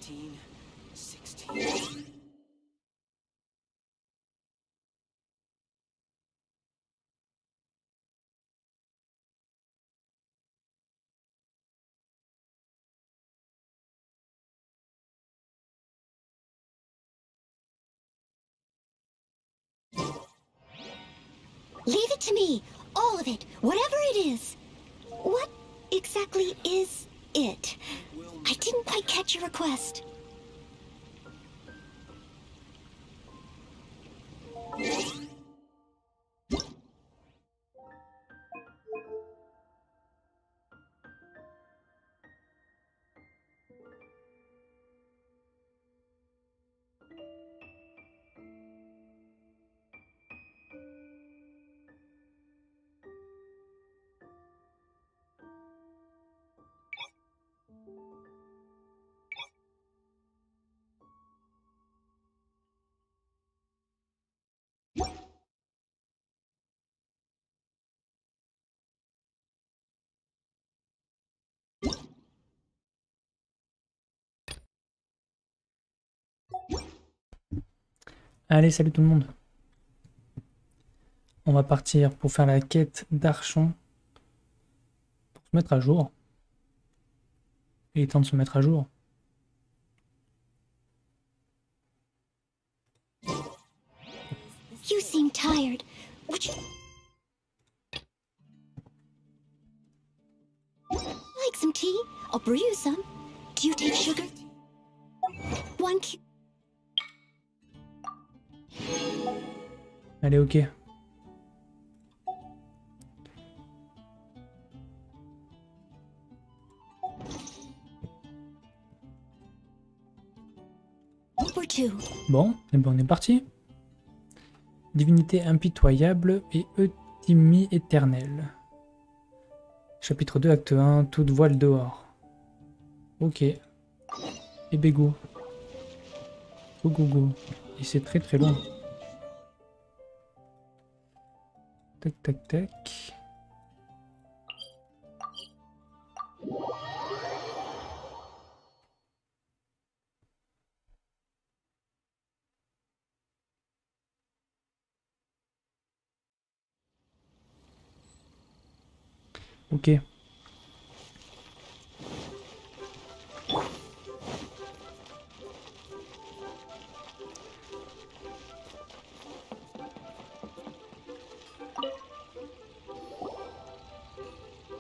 15, 16. Leave it to me. All of it. Whatever it is. What exactly is it? I didn't quite catch your request. Allez, salut tout le monde. On va partir pour faire la quête d'Archon. Pour se mettre à jour. Il est temps de se mettre à jour. You seem tired. Would you like some tea? I'll brew you some. Do you take sugar? One cu- Allez, ok. or two. Bon, et ben on est parti. Divinité impitoyable et euthymie éternelle. Chapitre 2, acte 1, toute voile dehors. Ok. Et Bégou. Go go go. Et c'est très très loin. Tac tac tac. Ok.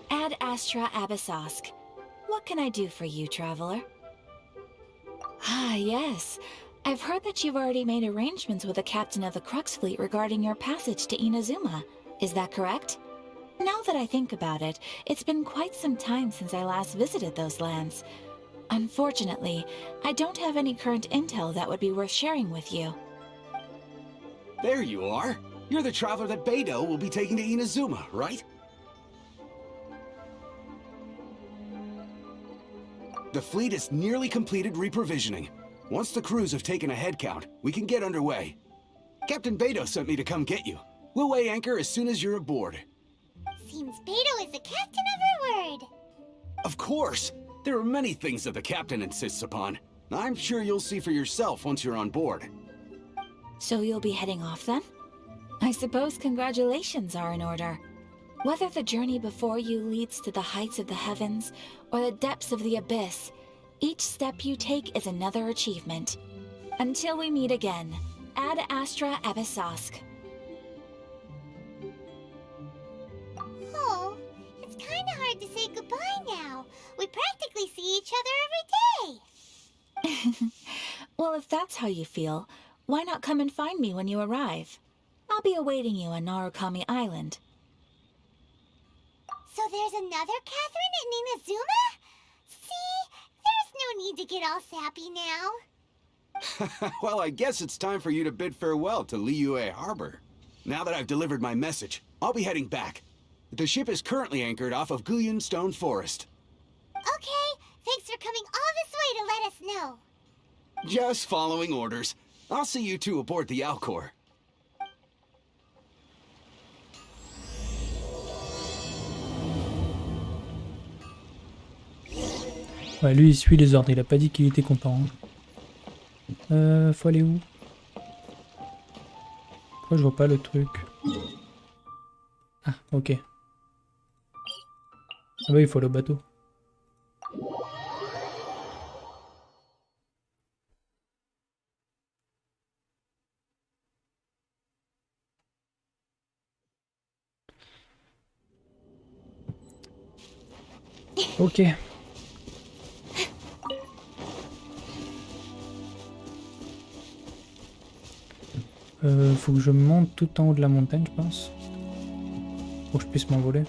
Ad Astra Abyssosk. What can I do for you, traveler? Ah, yes. I've heard that you've already made arrangements with the captain of the Crux fleet regarding your passage to Inazuma. Is that correct? Now that I think about it, it's been quite some time since I last visited those lands. Unfortunately, I don't have any current intel that would be worth sharing with you. There you are. You're the traveler that Beidou will be taking to Inazuma, right? The fleet is nearly completed reprovisioning. Once the crews have taken a head count, we can get underway. Captain Beidou sent me to come get you. We'll weigh anchor as soon as you're aboard. Seems Beidou is the captain of her word. Of course! There are many things that the captain insists upon. I'm sure you'll see for yourself once you're on board. So you'll be heading off then? I suppose congratulations are in order. Whether the journey before you leads to the heights of the heavens or the depths of the abyss, each step you take is another achievement. Until we meet again, Ad Astra Abyssosk. Oh, it's kind of hard to say goodbye now. We practically see each other every day. Well, if that's how you feel, why not come and find me when you arrive? I'll be awaiting you on Narukami Island. So there's another Catherine in Inazuma? See, there's no need to get all sappy now. Well, I guess it's time for you to bid farewell to Liyue Harbor. Now that I've delivered my message, I'll be heading back. The ship is currently anchored off of Guyan Stone Forest. Okay, thanks for coming all this way to let us know. Just following orders. I'll see you two aboard the Alcor. Ouais, lui il suit les ordres, il a pas dit qu'il était content. Faut aller où? Pourquoi je vois pas le truc? Ah, ok. Ah bah il faut le bateau. Ok. Faut que je monte tout en haut de la montagne, je pense. Pour que je puisse m'envoler.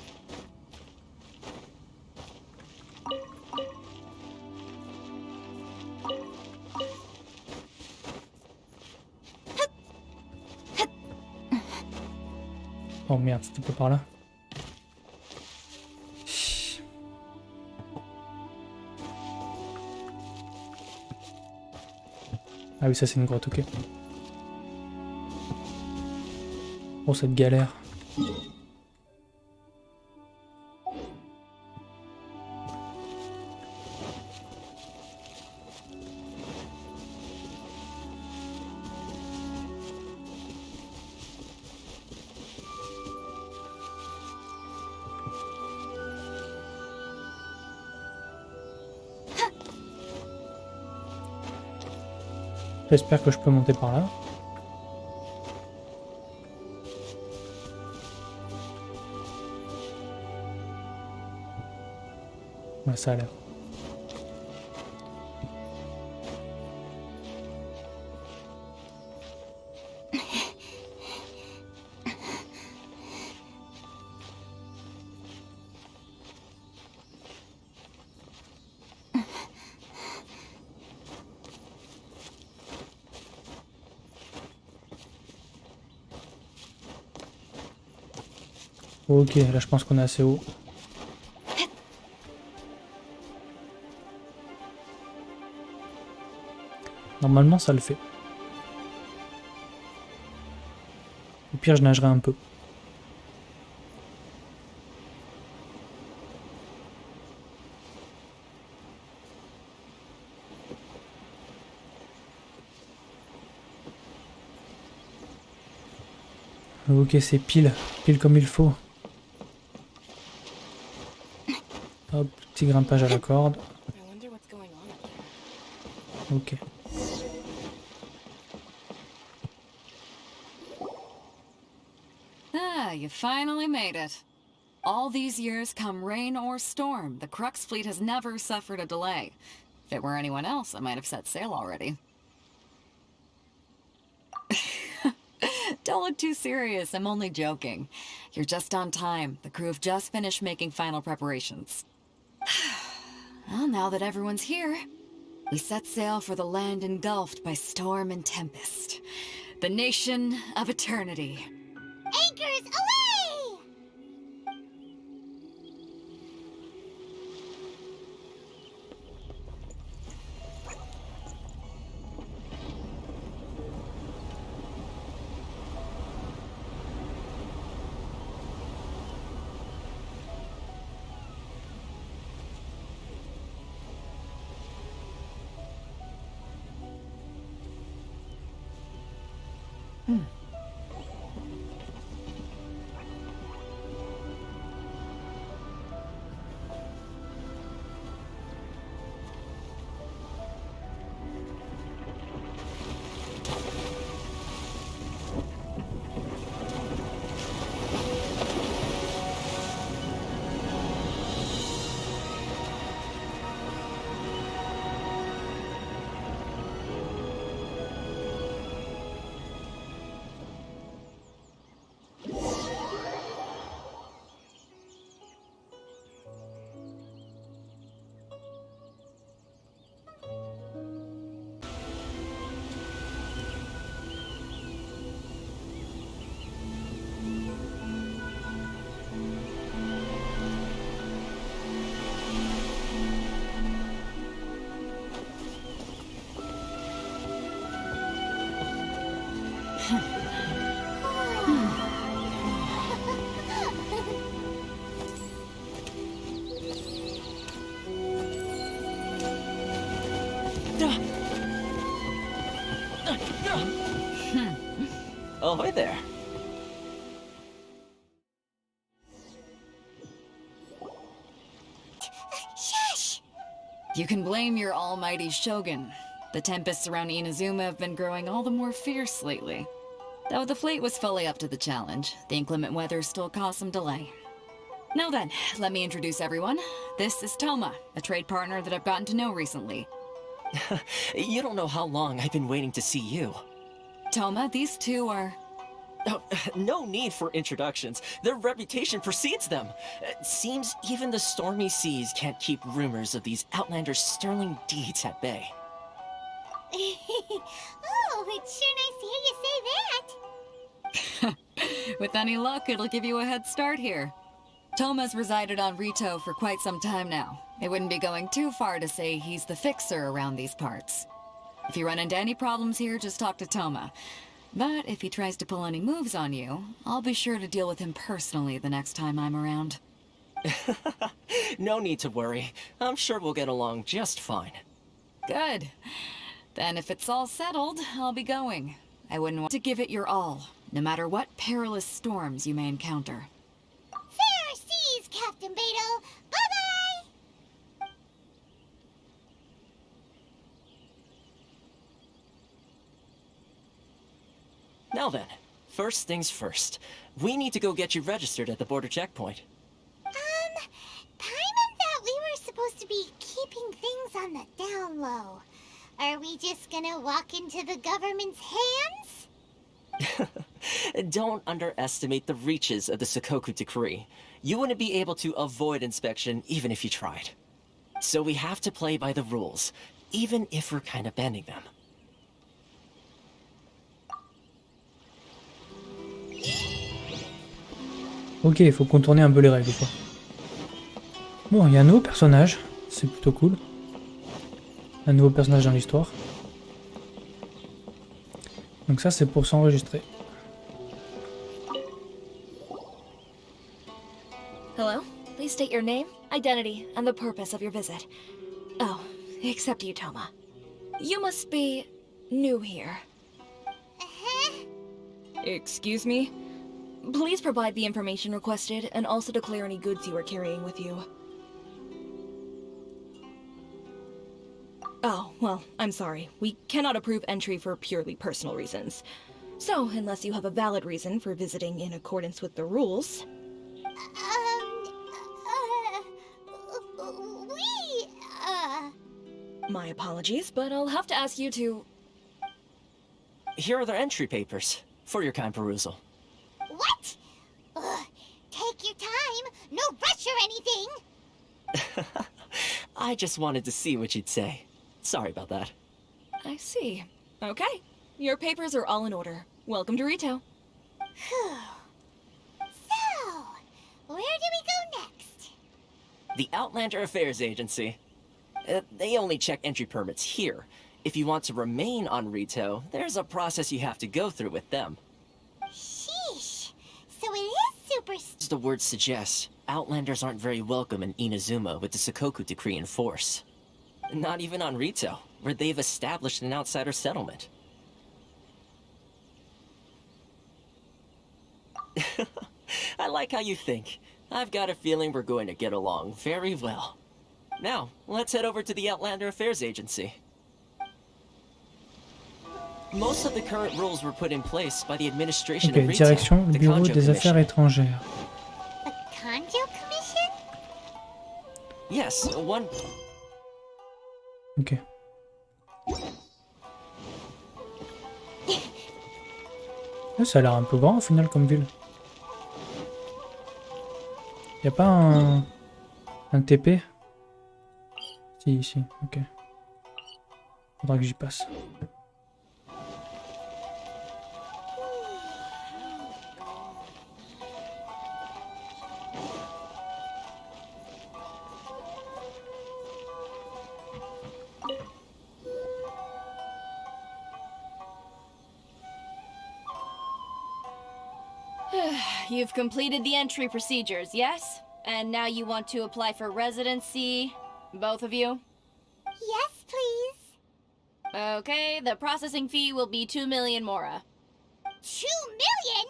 Oh merde, c'était pas par là. Ah oui, ça c'est une grotte, ok. Oh, cette galère. J'espère que je peux monter par là. Ouais, ça a l'air. Ok, là je pense qu'on est assez haut. Normalement ça le fait. Au pire je nagerai un peu. Ok, c'est pile comme il faut. Hop, petit grimpage à la corde. Ok. Ah, you finally made it. All these years, come rain or storm, the Crux fleet has never suffered a delay. If it were anyone else, I might have set sail already. Don't look too serious, I'm only joking. You're just on time. The crew have just finished making final preparations. Well, now that everyone's here, we set sail for the land engulfed by storm and tempest. The nation of eternity. Anchors away! Ahoy there. Shush! You can blame your almighty shogun. The tempests around Inazuma have been growing all the more fierce lately. Though the fleet was fully up to the challenge, the inclement weather still caused some delay. Now then, let me introduce everyone. This is Toma, a trade partner that I've gotten to know recently. You don't know how long I've been waiting to see you. Toma, these two are... Oh, no need for introductions. Their reputation precedes them. It seems even the stormy seas can't keep rumors of these Outlanders' sterling deeds at bay. Oh, it's sure nice to hear you say that. With any luck, it'll give you a head start here. Toma's resided on Rito for quite some time now. It wouldn't be going too far to say he's the fixer around these parts. If you run into any problems here, just talk to Toma. But if he tries to pull any moves on you, I'll be sure to deal with him personally the next time I'm around. No need to worry. I'm sure we'll get along just fine. Good. Then if it's all settled, I'll be going. I wouldn't want to give it your all, no matter what perilous storms you may encounter. Fair seas, Captain Beto. Bye-bye! Now then, first things first. We need to go get you registered at the border checkpoint. Paimon thought we were supposed to be keeping things on the down low. Are we just gonna walk into the government's hands? Don't underestimate the reaches of the Sakoku Decree. You wouldn't be able to avoid inspection even if you tried. So we have to play by the rules, even if we're kind of bending them. Ok, il faut contourner un peu les règles, quoi. Bon, il y a un nouveau personnage, c'est plutôt cool. Un nouveau personnage dans l'histoire. Donc ça, c'est pour s'enregistrer. Hello? Please state your name, identity, and the purpose of your visit. Oh, except you, Toma. You must be new here. Excuse me? Please provide the information requested and also declare any goods you are carrying with you. Oh, well, I'm sorry. We cannot approve entry for purely personal reasons. So, unless you have a valid reason for visiting in accordance with the rules... My apologies, but I'll have to ask you to... Here are the entry papers, for your kind perusal. What? Take your time. No rush or anything. I just wanted to see what you'd say. Sorry about that. I see. Okay. Your papers are all in order. Welcome to Rito. So, where do we go next? The Outlander Affairs Agency. They only check entry permits here. If you want to remain on Rito, there's a process you have to go through with them. Sheesh. So it is super... As the word suggests, Outlanders aren't very welcome in Inazuma with the Sakoku Decree in force. Not even on Rito, where they've established an outsider settlement. I like how you think. I've got a feeling we're going to get along very well. Now, let's head over to the Outlander Affairs Agency. Most of the current rules were put in place by the administration Ok, of Rito, direction the Bureau Kanjo des Affaires Commission. étrangères. The Kanjo Commission? Yes, one... Ok. Ça a l'air un peu grand au final comme ville. Y a pas un TP? Si, ici, ok. Faudra que j'y passe. You've completed the entry procedures, yes? And now you want to apply for residency, both of you? Yes, please. Okay, the processing fee will be 2 million mora. 2 million?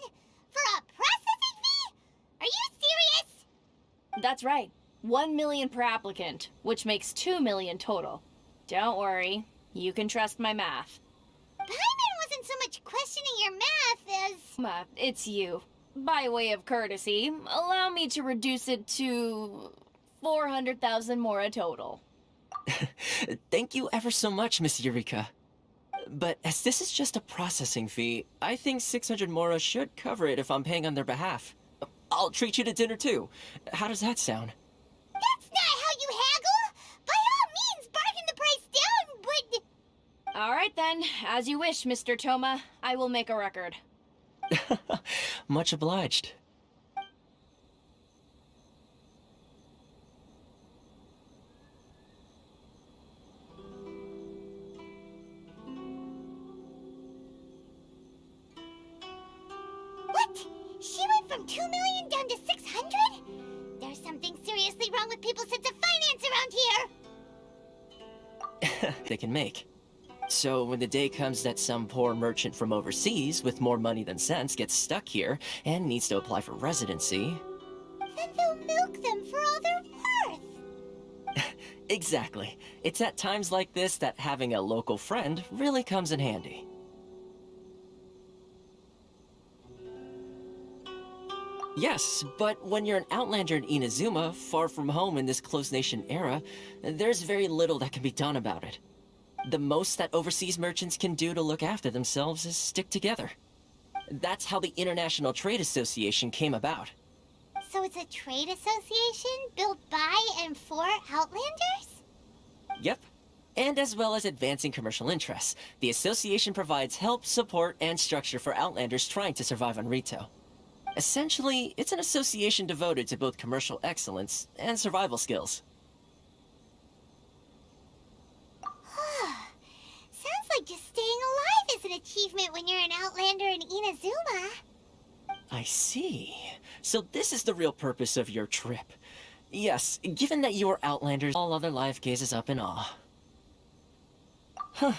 For a processing fee? Are you serious? That's right. 1 million per applicant, which makes 2 million total. Don't worry, you can trust my math. Paimon wasn't so much questioning your math as... It's you. By way of courtesy, allow me to reduce it to 400,000 mora total. Thank you ever so much, Miss Eureka. But as this is just a processing fee, I think 600 mora should cover it if I'm paying on their behalf. I'll treat you to dinner too. How does that sound? That's not how you haggle! By all means, bargain the price down, but... Alright then, as you wish, Mr. Toma. I will make a record. Much obliged. What? She went from 2 million down to 600? There's something seriously wrong with people's sense of finance around here! They can make. So when the day comes that some poor merchant from overseas with more money than sense gets stuck here and needs to apply for residency... Then they'll milk them for all they're worth! Exactly. It's at times like this that having a local friend really comes in handy. Yes, but when you're an outlander in Inazuma, far from home in this close nation era, there's very little that can be done about it. The most that overseas merchants can do to look after themselves is stick together. That's how the International Trade Association came about. So it's a trade association built by and for Outlanders? Yep. And as well as advancing commercial interests, the association provides help, support, and structure for Outlanders trying to survive on Rito. Essentially, it's an association devoted to both commercial excellence and survival skills. Sounds like just staying alive is an achievement when you're an Outlander in Inazuma. I see. So this is the real purpose of your trip. Yes, given that you are Outlanders, all other life gazes up in awe. Huh.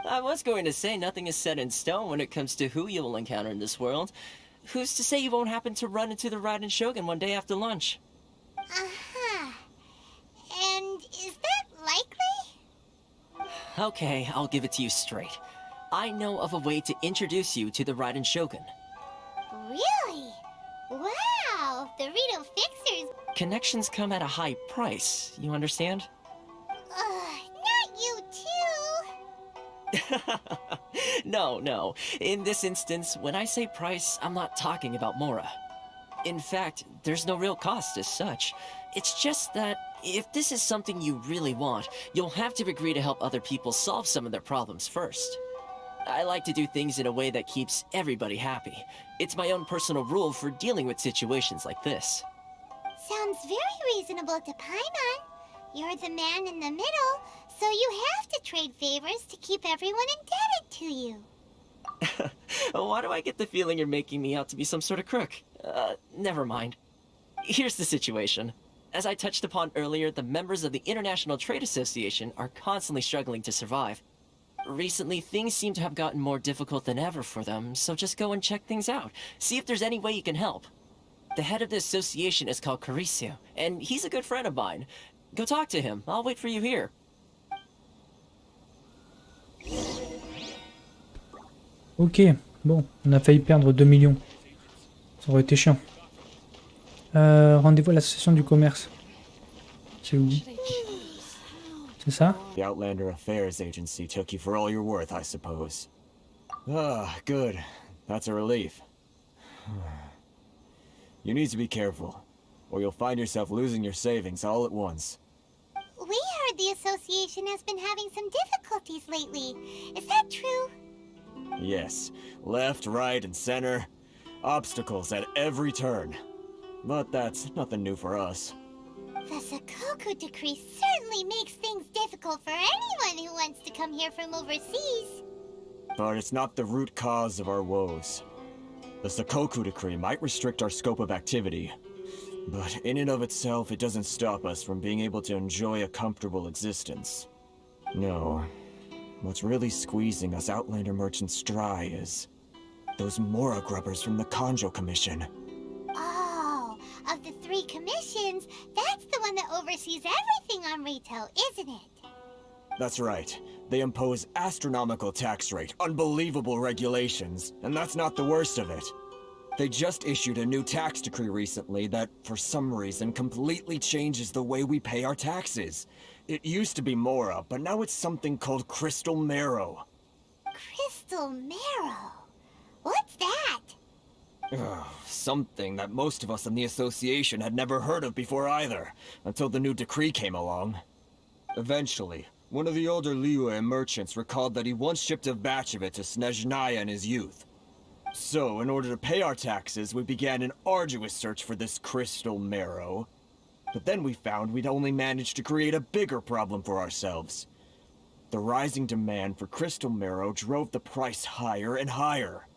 I was going to say nothing is set in stone when it comes to who you will encounter in this world. Who's to say you won't happen to run into the Raiden Shogun one day after lunch? Uh-huh. And is that likely? Okay, I'll give it to you straight. I know of a way to introduce you to the Raiden Shogun. Really? Wow, the Rito Fixers. Connections come at a high price, you understand? Not you too. No. In this instance, when I say price, I'm not talking about Mora. In fact, there's no real cost as such. It's just that if this is something you really want, you'll have to agree to help other people solve some of their problems first. I like to do things in a way that keeps everybody happy. It's my own personal rule for dealing with situations like this. Sounds very reasonable to Paimon. You're the man in the middle, so you have to trade favors to keep everyone indebted to you. Why do I get the feeling you're making me out to be some sort of crook? Never mind. Here's the situation. As I touched upon earlier, the members of the International Trade Association are constantly struggling to survive. Recently, things seem to have gotten more difficult than ever for them, so just go and check things out. See if there's any way you can help. The head of the association is called Karisu, and he's a good friend of mine. Go talk to him. I'll wait for you here. Ok, bon, on a failli perdre 2 millions. Ça aurait été chiant. Rendez-vous à l'association du commerce. C'est où? C'est ça? The Outlander Affairs Agency took you for all you're worth, I suppose. Ah, good. That's a relief. You need to be careful, or you'll find yourself losing your savings all at once. We heard the association has been having some difficulties lately. Is that true? Yes, left, right, and center. Obstacles at every turn. But that's nothing new for us. The Sakoku decree certainly makes things difficult for anyone who wants to come here from overseas. But it's not the root cause of our woes. The Sakoku decree might restrict our scope of activity, but in and of itself, it doesn't stop us from being able to enjoy a comfortable existence. No. what's really squeezing us Outlander merchants dry is those Mora grubbers from the Conjo Commission. Oh, of the 3 commissions, that's the one that oversees everything on retail, isn't it? That's right. They impose astronomical tax rate, unbelievable regulations, and that's not the worst of it. They just issued a new tax decree recently that, for some reason, completely changes the way we pay our taxes. It used to be Mora, but now it's something called Crystal Marrow. Crystal Marrow? What's that? Something that most of us in the association had never heard of before either, until the new decree came along. Eventually, one of the older Liyue merchants recalled that he once shipped a batch of it to Snezhnaya in his youth. So, in order to pay our taxes, we began an arduous search for this Crystal Marrow. But then we found we'd only managed to create a bigger problem for ourselves. The rising demand for Crystal Marrow drove the price higher and higher.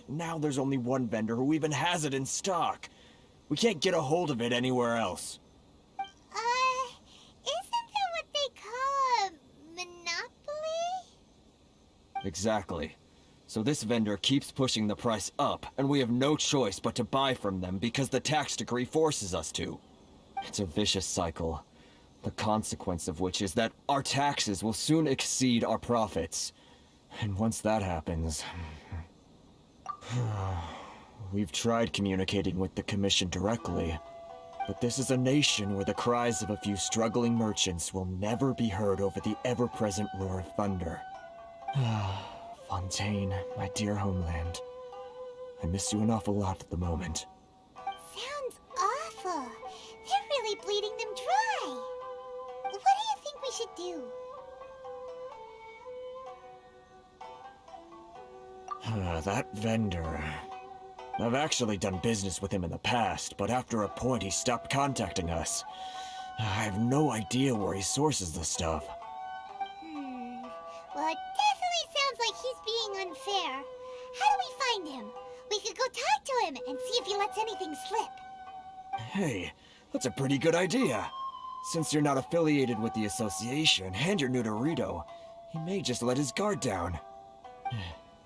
Now there's only one vendor who even has it in stock. We can't get a hold of it anywhere else. Isn't that what they call a monopoly? Exactly. So this vendor keeps pushing the price up, and we have no choice but to buy from them because the tax decree forces us to. It's a vicious cycle, the consequence of which is that our taxes will soon exceed our profits. And once that happens... We've tried communicating with the Commission directly, but this is a nation where the cries of a few struggling merchants will never be heard over the ever-present roar of thunder. Fontaine, my dear homeland. I miss you an awful lot at the moment. Sounds awful. They're really bleeding them dry. What do you think we should do? That vendor... I've actually done business with him in the past, but after a point he stopped contacting us. I have no idea where he sources the stuff. Well, it definitely sounds like he's being unfair. How do we find him? We could go talk to him and see if he lets anything slip. Hey, that's a pretty good idea. Since you're not affiliated with the association and you're new to Rito, he may just let his guard down.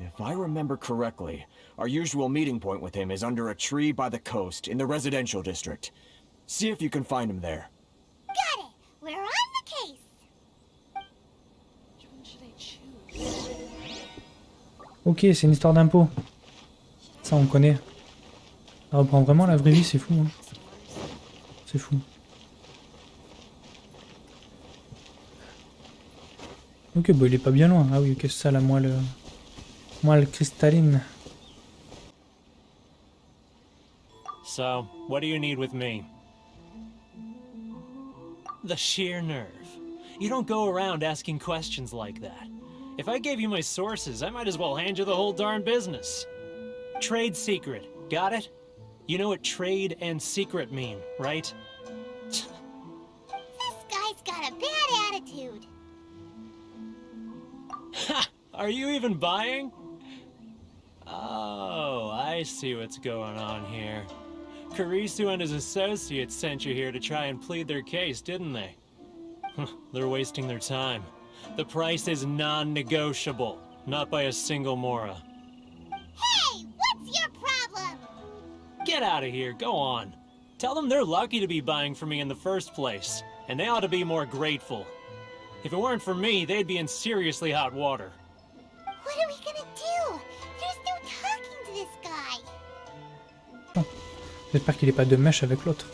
If I remember correctly, our usual meeting point with him is under a tree by the coast in the residential district. See if you can find him there. Got it! We're on the case! Ok, c'est une histoire d'impôt. Ça, on connaît. Ça reprend vraiment la vraie vie, c'est fou. Hein. C'est fou. Ok, bah il est pas bien loin. Ah oui, qu'est-ce que ça, la moelle cristalline. So, what do you need with me? The sheer nerve. You don't go around asking questions like that. If I gave you my sources, I might as well hand you the whole darn business. Trade secret, got it? You know what trade and secret mean, right? This guy's got a bad attitude. Ha! Are you even buying? Oh, I see what's going on here. Karisu and his associates sent you here to try and plead their case, didn't they? They're wasting their time. The price is non-negotiable, not by a single Mora. Hey, what's your problem? Get out of here, go on. Tell them they're lucky to be buying from me in the first place, and they ought to be more grateful. If it weren't for me, they'd be in seriously hot water. What are we gonna do? There's no talking to this guy. Oh. J'espère qu'il n'est pas de mèche avec l'autre.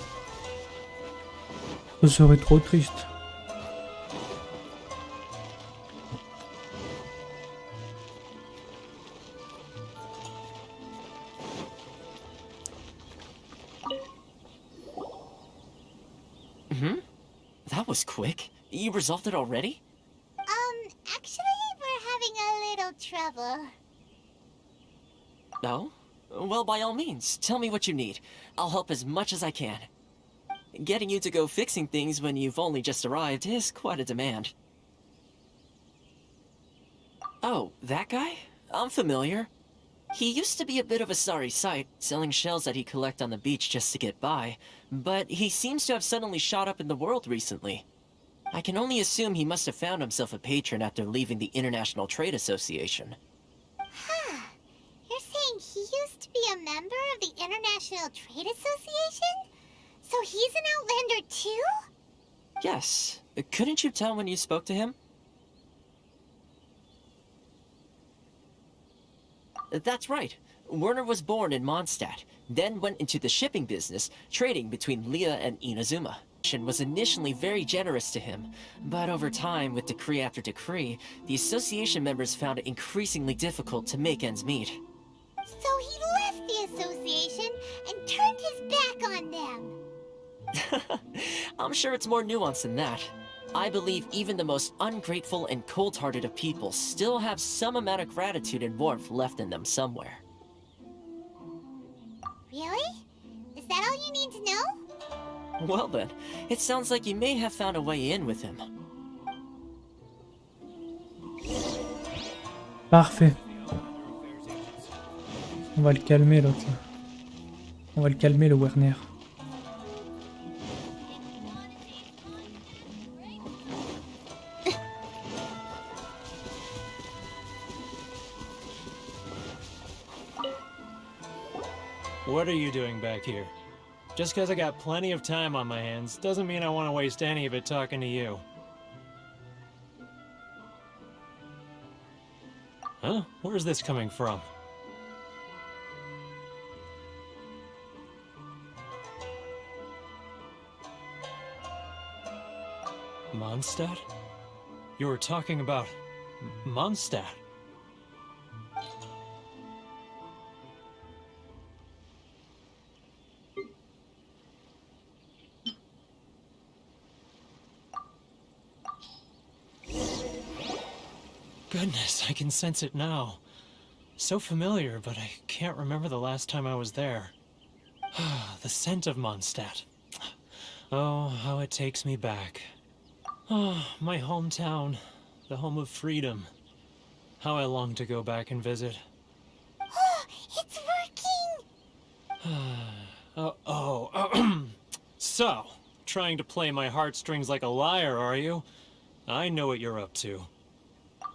Ce serait trop triste. That was quick. You resolved it already? Actually, we're having a little trouble. No? Well, by all means, tell me what you need. I'll help as much as I can. Getting you to go fixing things when you've only just arrived is quite a demand. Oh, that guy? I'm familiar. He used to be a bit of a sorry sight, selling shells that he'd collect on the beach just to get by, but he seems to have suddenly shot up in the world recently. I can only assume he must have found himself a patron after leaving the International Trade Association. Huh. You're saying he used to be a member of the International Trade Association? So he's an Outlander too? Yes. Couldn't you tell when you spoke to him? That's right. Werner was born in Mondstadt, then went into the shipping business, trading between Leah and Inazuma. Was initially very generous to him, but over time, with decree after decree, the association members found it increasingly difficult to make ends meet. So he left the association and turned his back on them. I'm sure it's more nuanced than that. I believe even the most ungrateful and cold-hearted of people still have some amount of gratitude and warmth left in them somewhere. Really? Is that all you need to know? Well then, it sounds like you may have found a way in with him. Parfait. On va le calmer l'autre. On va le calmer le Werner. What are you doing back here? Just because I got plenty of time on my hands doesn't mean I want to waste any of it talking to you. Huh? Where's this coming from? Mondstadt? You were talking about Mondstadt. Goodness, I can sense it now. So familiar, but I can't remember the last time I was there. The scent of Mondstadt. Oh, how it takes me back. Oh, my hometown, the home of freedom. How I long to go back and visit. It's working! So, trying to play my heartstrings like a liar, are you? I know what you're up to.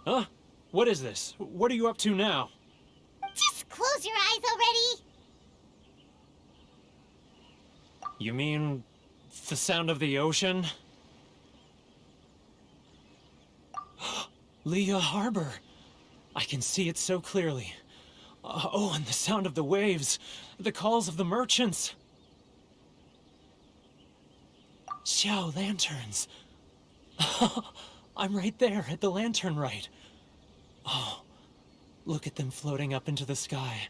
Huh? What is this? What are you up to now? Just close your eyes already! You mean the sound of the ocean? Leah Harbor. I can see it so clearly. Oh, and the sound of the waves. The calls of the merchants. Xiao lanterns. I'm right there at the lantern right. Oh, look at them floating up into the sky.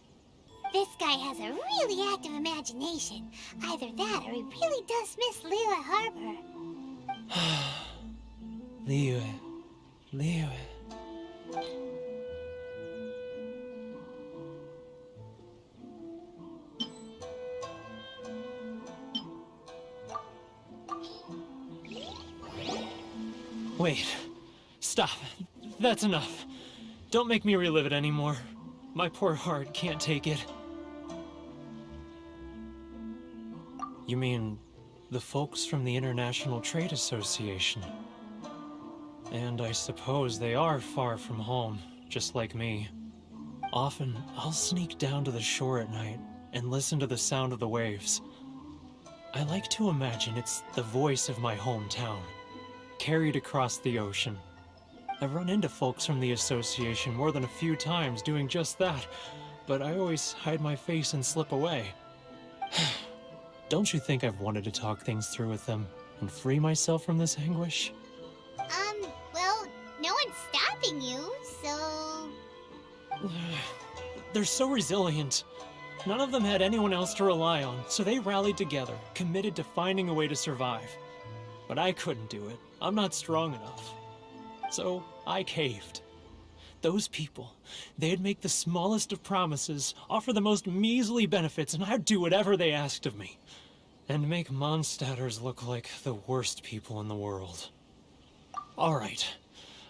This guy has a really active imagination. Either that or he really does miss Leela Harbor. Liyue. Wait. Stop. That's enough. Don't make me relive it anymore. My poor heart can't take it. You mean the folks from the International Trade Association? And I suppose they are far from home, just like me. Often, I'll sneak down to the shore at night and listen to the sound of the waves. I like to imagine it's the voice of my hometown, carried across the ocean. I've run into folks from the association more than a few times doing just that, but I always hide my face and slip away. Don't you think I've wanted to talk things through with them and free myself from this anguish? Well, no one's stopping you, so... They're so resilient. None of them had anyone else to rely on, so they rallied together, committed to finding a way to survive. But I couldn't do it. I'm not strong enough. So I caved. Those people, they'd make the smallest of promises, offer the most measly benefits, and I'd do whatever they asked of me. And make Mondstadters look like the worst people in the world. Alright,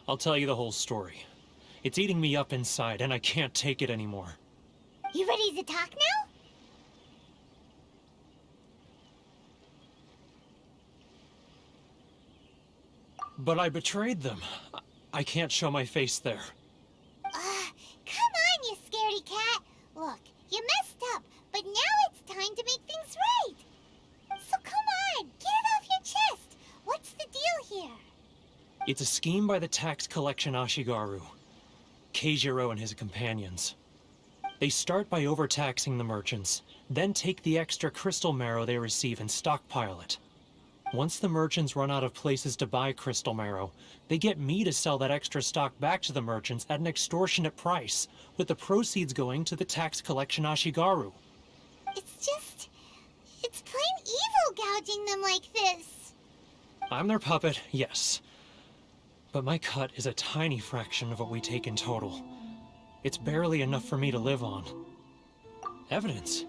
I'll tell you the whole story. It's eating me up inside, and I can't take it anymore. You ready to talk now? But I betrayed them. I can't show my face there. Come on, you scaredy cat. Look, you messed up, but now it's time to make things right. So come on, get it off your chest. What's the deal here? It's a scheme by the tax collection Ashigaru, Keijiro and his companions. They start by overtaxing the merchants, then take the extra crystal marrow they receive and stockpile it. Once the merchants run out of places to buy crystal marrow, they get me to sell that extra stock back to the merchants at an extortionate price, with the proceeds going to the tax collection Ashigaru. It's plain evil gouging them like this. I'm their puppet, yes. But my cut is a tiny fraction of what we take in total. It's barely enough for me to live on. Evidence?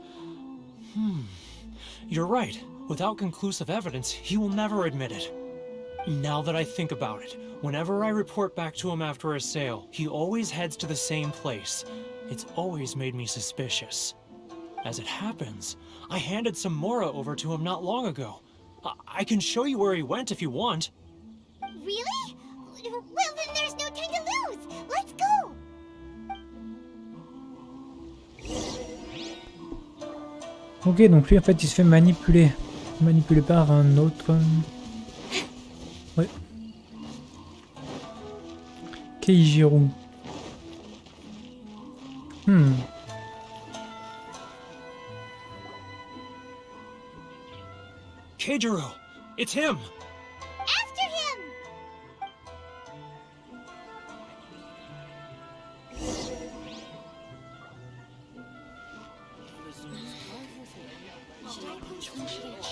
You're right. Without conclusive evidence, he will never admit it. Now that I think about it, whenever I report back to him after a sale, he always heads to the same place. It's always made me suspicious. As it happens, I handed some Mora over to him not long ago. I can show you where he went if you want. Really? Well, then there's no time to lose. Let's go. Ok, donc lui en fait il se fait manipuler. Manipulé par un autre... Ouais. Keijiro. Keijiro! It's him! After him!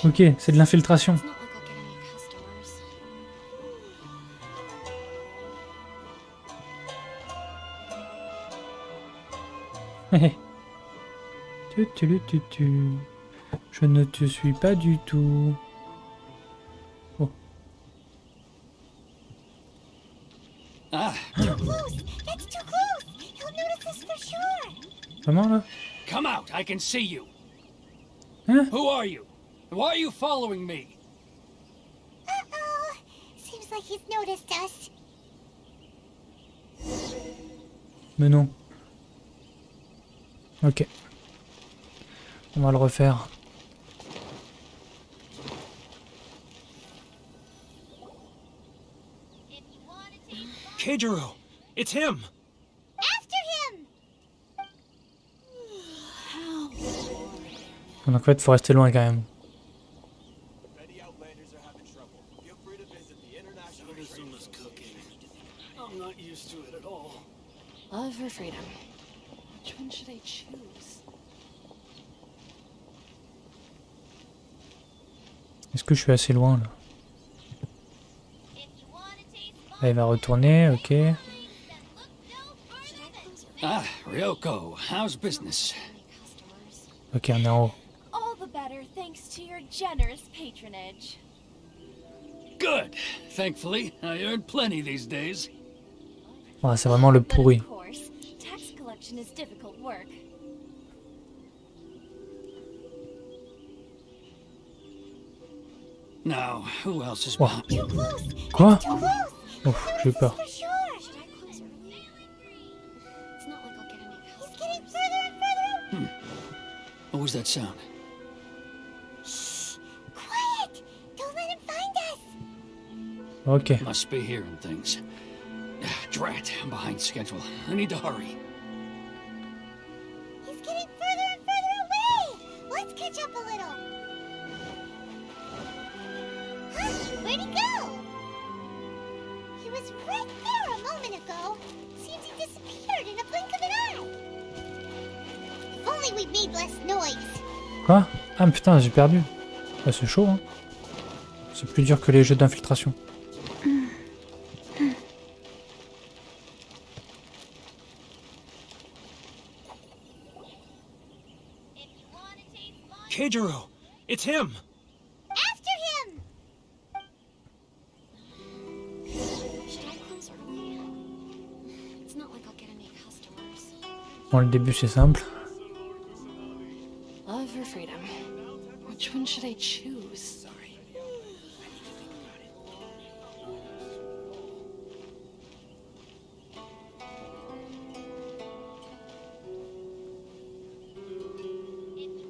Ok, c'est de l'infiltration. Je ne te suis pas du tout. Oh. Ah, Too close! That's too close! He'll notice us for sure! Vraiment là? come out, I can see you. Hein? Who are you? Why are you following me? Uh-oh! Seems like he's noticed us. Mais non. Ok. On va le refaire. Keijiro! It's him! After him! Donc en fait, faut rester loin quand même. Love for freedom. Which one should I choose? Est-ce que je suis assez loin là? Là, il va retourner, ok. Ah, Ryoko, how's business? Ok, on est en haut. All the better thanks to your generous patronage. Good. Thankfully, I earn plenty these days. Ah, c'est vraiment le But pourri. of course, tax collection is difficult work. Now, who else is Wow. behind? Too close! Quoi? Too close! Ouf, j'ai eu peur. For sure! Should I close early? It's not like I'll get any help. He's getting further and further. What was that sound? Shh! Quiet! Don't let him find us! Ok. Must be hearing things. Drat, I'm behind schedule. I need to hurry. He's getting further and further away! Let's catch up a little. Huh? Where'd he go? He was right there a moment ago. Seems he disappeared in a blink of an eye. If only we'd made less noise. Quoi? Ah mais putain, j'ai perdu. Ah, c'est chaud, hein. C'est plus dur que les jeux d'infiltration. Keijiro! It's him! After him! Should I close early? It's not like I'll get any customers. Bon, le début c'est simple. Love or freedom? Which one should I choose?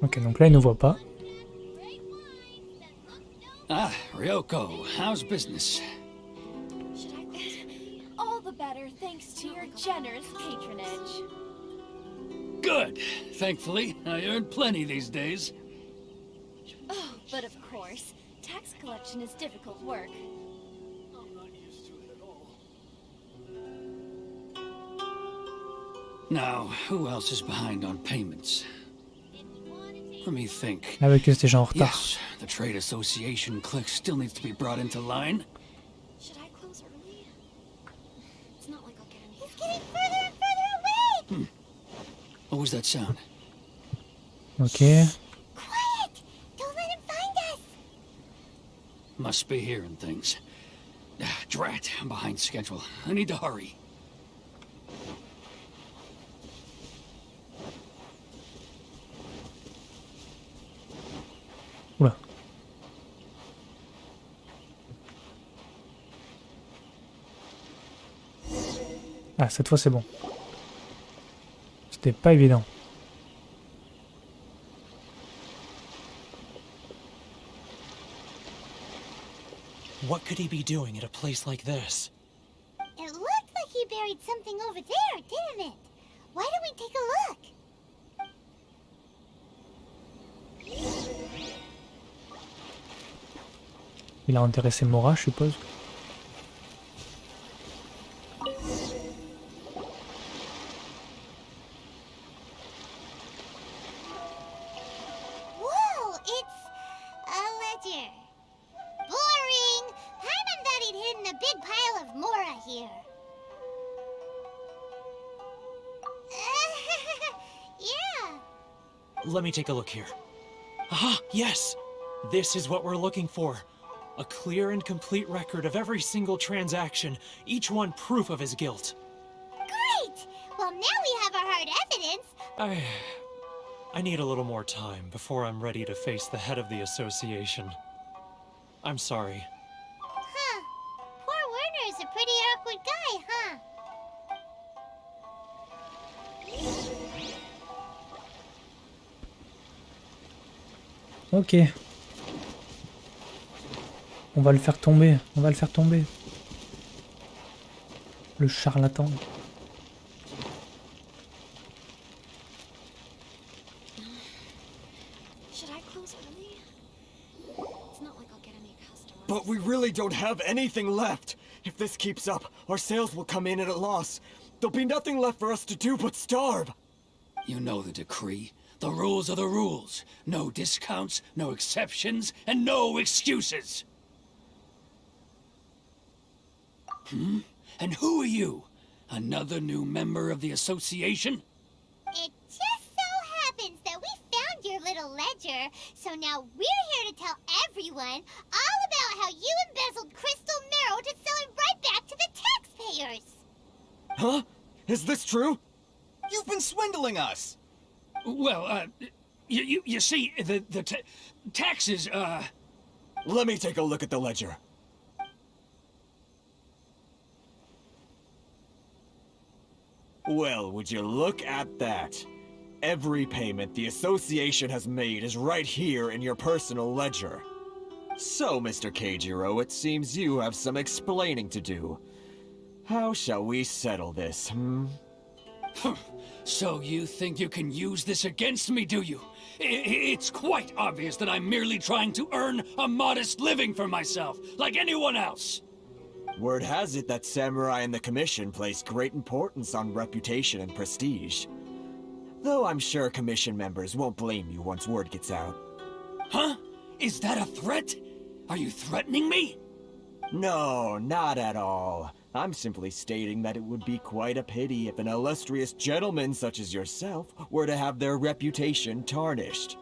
Ok, donc là, il ne voit pas. Ah, Ryoko, how's business? Should I all the better thanks to your generous patronage. Good. Thankfully, I earn plenty these days. Oh, but of course, tax collection is difficult work. Now, who else is behind on payments? Let me think. Avec eux, c'était gens en retard. Yes, the trade association clique still needs to be brought into line. Should I close early? It's not like I'll get any. He's getting further and further away! What was that sound? Ok. Quiet! Don't let him find us! Must be hearing things. Drat, I'm behind schedule. I need to hurry. Oula. Ah, cette fois, c'est bon. C'était pas évident. What could he be doing at a place like this? It looked like he buried something over there, didn't it? Why don't we take a look? Il a intéressé Mora, je suppose. Whoa, it's a ledger. Boring! Paimon thought he'd hidden a big pile of Mora here. Yeah. Let me take a look here. Ah, yes! This is what we're looking for. A clear and complete record of every single transaction, each one proof of his guilt. Great! Well, now we have our hard evidence. I need a little more time before I'm ready to face the head of the association. I'm sorry. Huh. Poor Werner's a pretty awkward guy, huh? Ok. On va le faire tomber. On va le faire tomber. Le charlatan. Should I close early? It's not like I'll get any customers. But we really don't have anything left. If this keeps up, our sales will come in at a loss. There'll be nothing left for us to do but starve. You know the decree. The rules are the rules. No discounts, no exceptions, and no excuses. And who are you? Another new member of the association? It just so happens that we found your little ledger, so now we're here to tell everyone all about how you embezzled crystal marrow to sell it right back to the taxpayers. Huh? Is this true? You've been swindling us! Well, you see, the taxes, Let me take a look at the ledger. Well, would you look at that? Every payment the association has made is right here in your personal ledger. So, Mr. Keijiro, it seems you have some explaining to do. How shall we settle this, hmm? So you think you can use this against me, do you? It's quite obvious that I'm merely trying to earn a modest living for myself, like anyone else. Word has it that samurai and the commission place great importance on reputation and prestige. Though I'm sure commission members won't blame you once word gets out. Huh? Is that a threat? Are you threatening me? No, not at all. I'm simply stating that it would be quite a pity if an illustrious gentleman such as yourself were to have their reputation tarnished.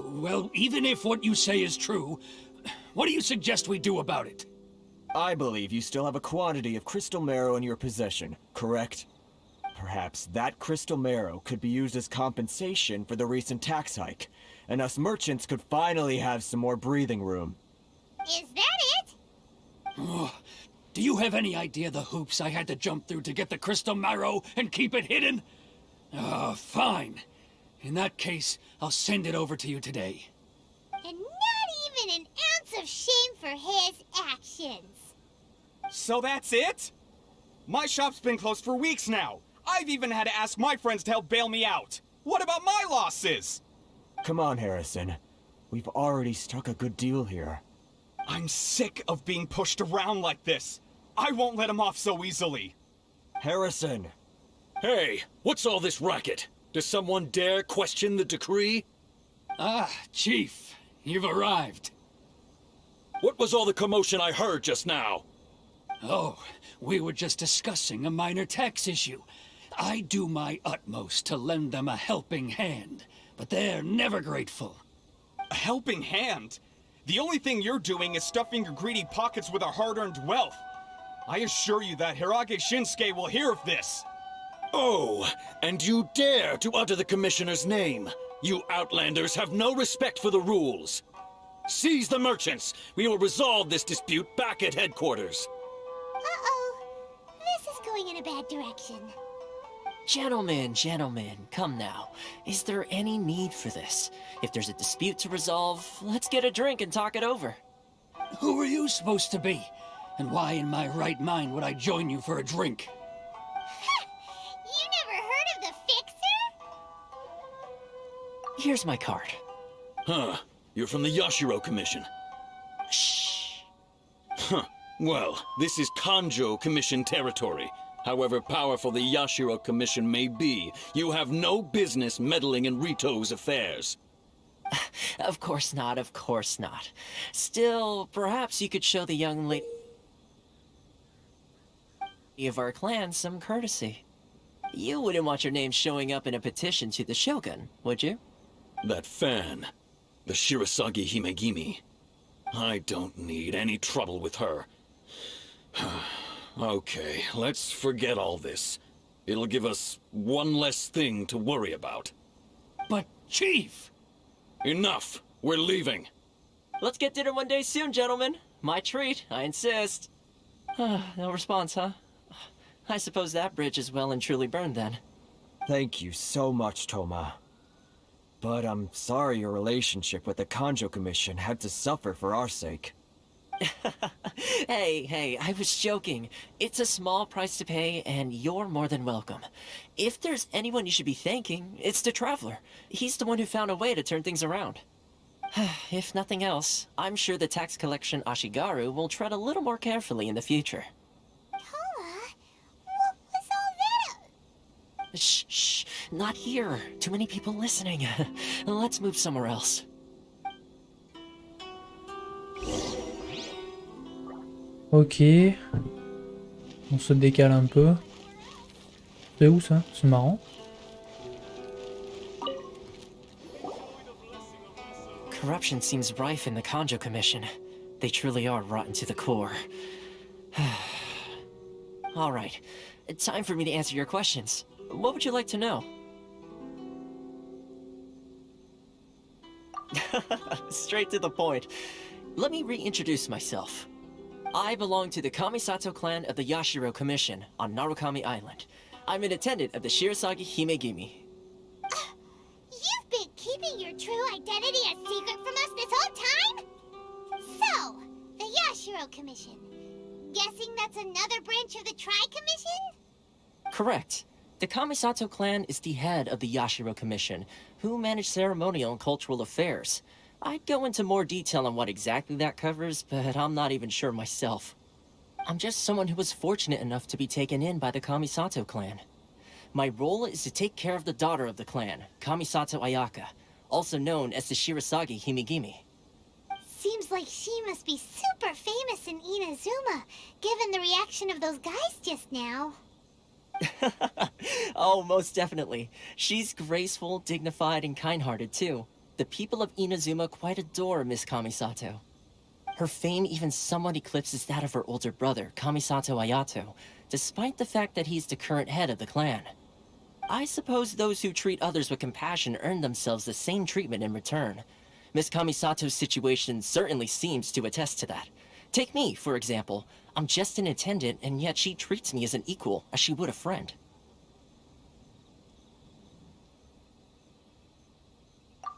Well, even if what you say is true, what do you suggest we do about it? I believe you still have a quantity of crystal marrow in your possession, correct? Perhaps that crystal marrow could be used as compensation for the recent tax hike, and us merchants could finally have some more breathing room. Is that it? Oh, do you have any idea the hoops I had to jump through to get the crystal marrow and keep it hidden? Fine. In that case, I'll send it over to you today. And not even an ounce of shame for his actions. So that's it? My shop's been closed for weeks now. I've even had to ask my friends to help bail me out. What about my losses? Come on, Harrison. We've already struck a good deal here. I'm sick of being pushed around like this. I won't let him off so easily. Harrison! Hey, what's all this racket? Does someone dare question the decree? Ah, Chief, you've arrived. What was all the commotion I heard just now? Oh, we were just discussing a minor tax issue. I do my utmost to lend them a helping hand, but they're never grateful. A helping hand? The only thing you're doing is stuffing your greedy pockets with our hard-earned wealth. I assure you that Hirage Shinsuke will hear of this. Oh, and you dare to utter the Commissioner's name? You Outlanders have no respect for the rules. Seize the merchants. We will resolve this dispute back at headquarters. Uh-oh. This is going in a bad direction. Gentlemen, come now. Is there any need for this? If there's a dispute to resolve, let's get a drink and talk it over. Who are you supposed to be? And why in my right mind would I join you for a drink? You never heard of the Fixer? Here's my card. Huh. You're from the Yashiro Commission. Shh. Huh. Well, this is Kanjo Commission territory. However powerful the Yashiro Commission may be, you have no business meddling in Rito's affairs. Of course not, of course not. Still, perhaps you could show the young lady of our clan some courtesy. You wouldn't want your name showing up in a petition to the Shogun, would you? That fan, the Shirasagi Himegimi. I don't need any trouble with her. Okay, let's forget all this. It'll give us one less thing to worry about. But, Chief! Enough! We're leaving! Let's get dinner one day soon, gentlemen. My treat, I insist. No response, huh? I suppose that bridge is well and truly burned then. Thank you so much, Toma. But I'm sorry your relationship with the Kanjo Commission had to suffer for our sake. Hey, I was joking. It's a small price to pay, and you're more than welcome. If there's anyone you should be thanking, it's the Traveler. He's the one who found a way to turn things around. If nothing else, I'm sure the tax collection Ashigaru will tread a little more carefully in the future. Toma, what was all that? Shh, not here. Too many people listening. Let's move somewhere else. Ok. On se décale un peu. C'est où ça? C'est marrant. Corruption seems rife in the Kanjo Commission. They truly are rotten to the core. Alright, time for me to answer your questions. What would you like to know? Straight to the point. Let me reintroduce myself. I belong to the Kamisato clan of the Yashiro Commission on Narukami Island. I'm an attendant of the Shirasagi Himegimi. You've been keeping your true identity a secret from us this whole time? So, the Yashiro Commission. Guessing that's another branch of the Tri-Commission? Correct. The Kamisato clan is the head of the Yashiro Commission, who manage ceremonial and cultural affairs. I'd go into more detail on what exactly that covers, but I'm not even sure myself. I'm just someone who was fortunate enough to be taken in by the Kamisato clan. My role is to take care of the daughter of the clan, Kamisato Ayaka, also known as the Shirasagi Himegimi. Seems like she must be super famous in Inazuma, given the reaction of those guys just now. Oh, most definitely. She's graceful, dignified, and kind-hearted too. The people of Inazuma quite adore Miss Kamisato. Her fame even somewhat eclipses that of her older brother, Kamisato Ayato, despite the fact that he's the current head of the clan. I suppose those who treat others with compassion earn themselves the same treatment in return. Miss Kamisato's situation certainly seems to attest to that. Take me, for example. I'm just an attendant, and yet she treats me as an equal, as she would a friend.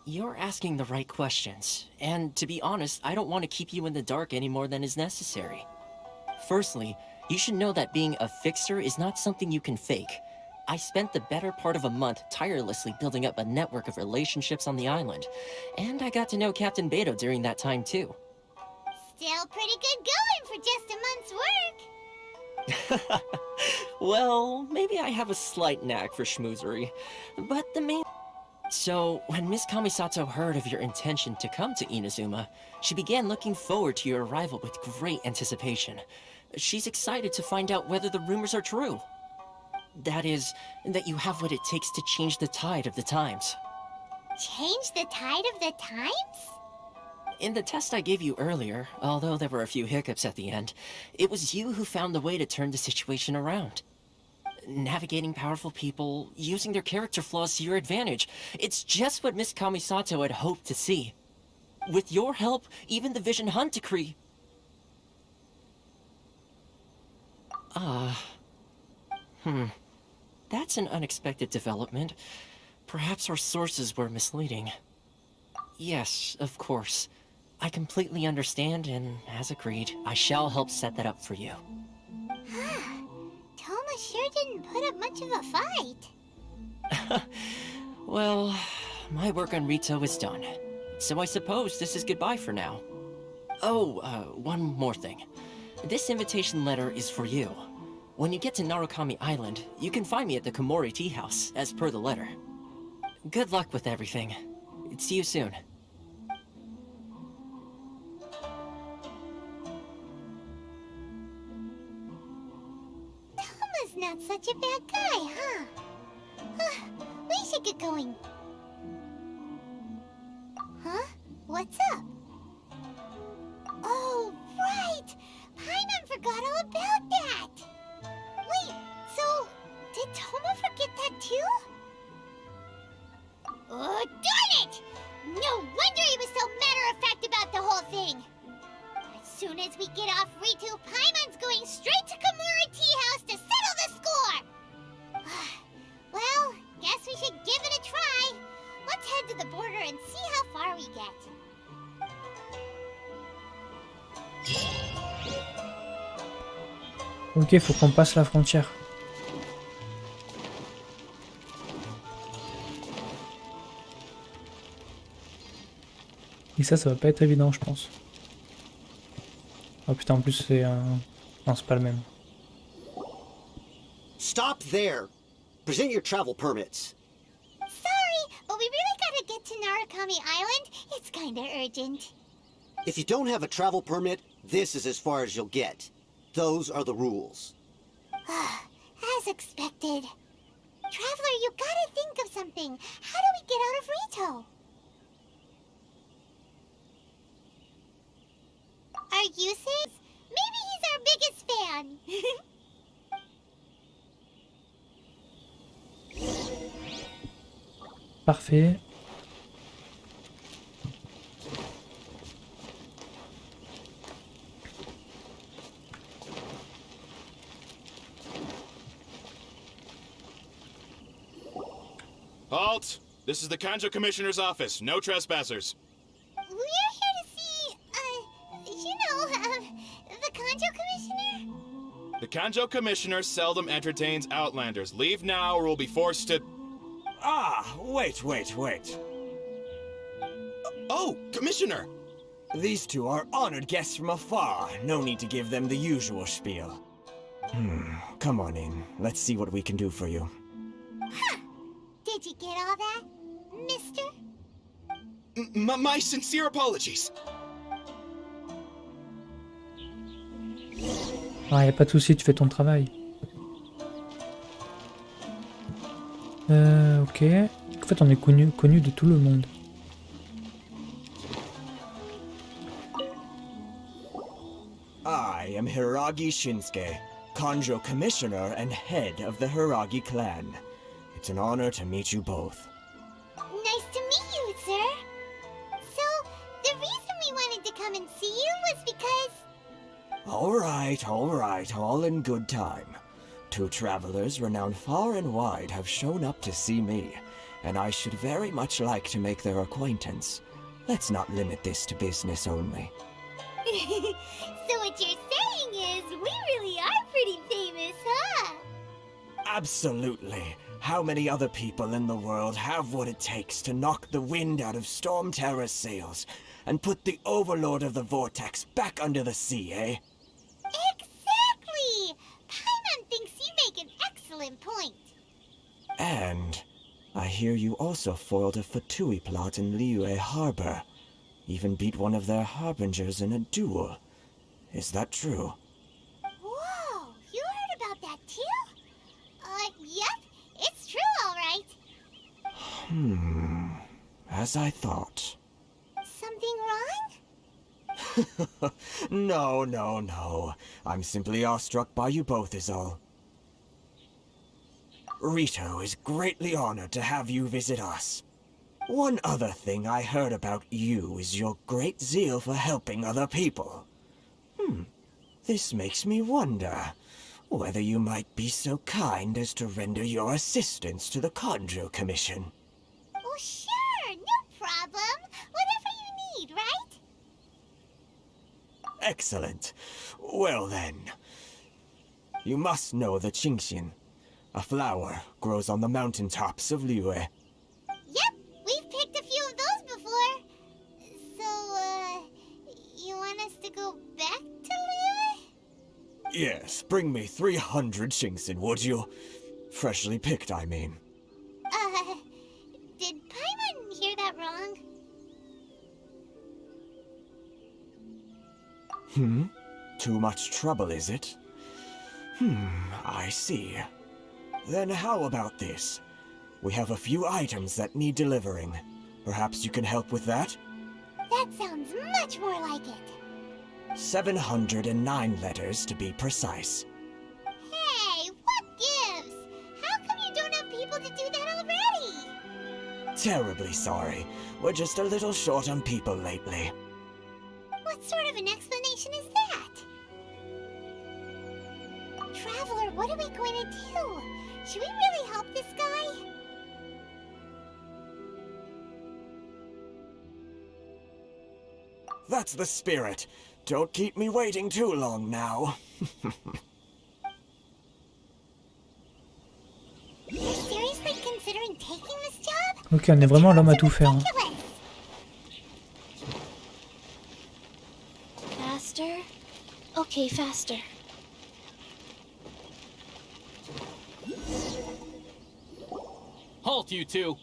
You're asking the right questions, and to be honest, I don't want to keep you in the dark any more than is necessary. Firstly, you should know that being a fixer is not something you can fake. I spent the better part of a month tirelessly building up a network of relationships on the island, and I got to know Captain Beto during that time too. Still pretty good going for just a month's work. Well, maybe I have a slight knack for schmoozery, but the main... So, when Miss Kamisato heard of your intention to come to Inazuma, she began looking forward to your arrival with great anticipation. She's excited to find out whether the rumors are true. That is, that you have what it takes to change the tide of the times. Change the tide of the times? In the test I gave you earlier, although there were a few hiccups at the end, it was you who found the way to turn the situation around. Navigating powerful people, using their character flaws to your advantage. It's just what Miss Kamisato had hoped to see. With your help, even the Vision Hunt decree... That's an unexpected development. Perhaps our sources were misleading. Yes, of course. I completely understand, and as agreed, I shall help set that up for you. Toma sure didn't put up much of a fight. Well, my work on Rito is done. So I suppose this is goodbye for now. Oh, one more thing. This invitation letter is for you. When you get to Narukami Island, you can find me at the Komori Tea House, as per the letter. Good luck with everything. See you soon. Toma's not such a bad guy, huh? We should get going. Huh? What's up? Oh, right! Paimon forgot all about that! Wait, so did Toma forget that too? Oh, darn it! No wonder he was so matter-of-fact about the whole thing! As soon as we get off Ritu, Paimon's going straight to Komori Tea House to settle the score! Well, guess we should give it a try. Let's head to the border and see how far we get. Ok, faut qu'on passe la frontière. Et ça va pas être évident, je pense. Oh putain, en plus c'est un... Non, c'est pas le même. Stop there! Present your travel permits. Sorry, but we really gotta get to Narukami Island. It's kinda urgent. If you don't have a travel permit, this is as far as you'll get. Those are the rules. As expected. Traveler, you gotta think of something. How do we get out of Rito? Are you serious? Maybe he's our biggest fan. Parfait. Halt! This is the Kanjo Commissioner's office. No trespassers. We're here to see, the Kanjo Commissioner? The Kanjo Commissioner seldom entertains Outlanders. Leave now or we'll be forced to... Wait. Oh, Commissioner! These two are honored guests from afar. No need to give them the usual spiel. Come on in. Let's see what we can do for you. Huh. Did you get all that, mister? My sincere apologies. Ah, y a pas de souci, tu fais ton travail. Ok. En fait, on est connu de tout le monde. I am Hiragi Shinsuke, Kanjo Commissioner and head of the Hiragi clan. It's an honor to meet you both. Nice to meet you, sir. So, the reason we wanted to come and see you was because... All right, all in good time. Two travelers renowned far and wide have shown up to see me, and I should very much like to make their acquaintance. Let's not limit this to business only. So what you're saying is, we really are pretty famous, huh? Absolutely. How many other people in the world have what it takes to knock the wind out of Storm Terror's sails and put the Overlord of the Vortex back under the sea, eh? Exactly! Paimon thinks you make an excellent point. And I hear you also foiled a Fatui plot in Liyue Harbor. Even beat one of their harbingers in a duel. Is that true? Whoa, you heard about that too? Yep, it's true, all right. As I thought. Something wrong? No. I'm simply awestruck by you both is all. Rito is greatly honored to have you visit us. One other thing I heard about you is your great zeal for helping other people. This makes me wonder whether you might be so kind as to render your assistance to the Conjo Commission. Oh, sure, no problem. Whatever you need, right? Excellent. Well then, you must know the Qingxian. A flower grows on the mountaintops of Liyue. Yep, we've picked a few of those before. So, you want us to go back to Liyue? Yes, bring me 300 Qingxian, would you? Freshly picked, I mean. Did Paimon hear that wrong? Too much trouble, is it? I see. Then how about this? We have a few items that need delivering. Perhaps you can help with that? That sounds much more like it. 709 letters to be precise. Hey, what gives? How come you don't have people to do that already? Terribly sorry. We're just a little short on people lately. What sort of an explanation is that? Traveler, what are we going to do? Should we really help this guy? That's the spirit. Don't keep me waiting too long now. You're seriously considering taking this job? Ok, on est vraiment l'homme à tout faire. Hein. Faster? Okay, faster. Halt, you two!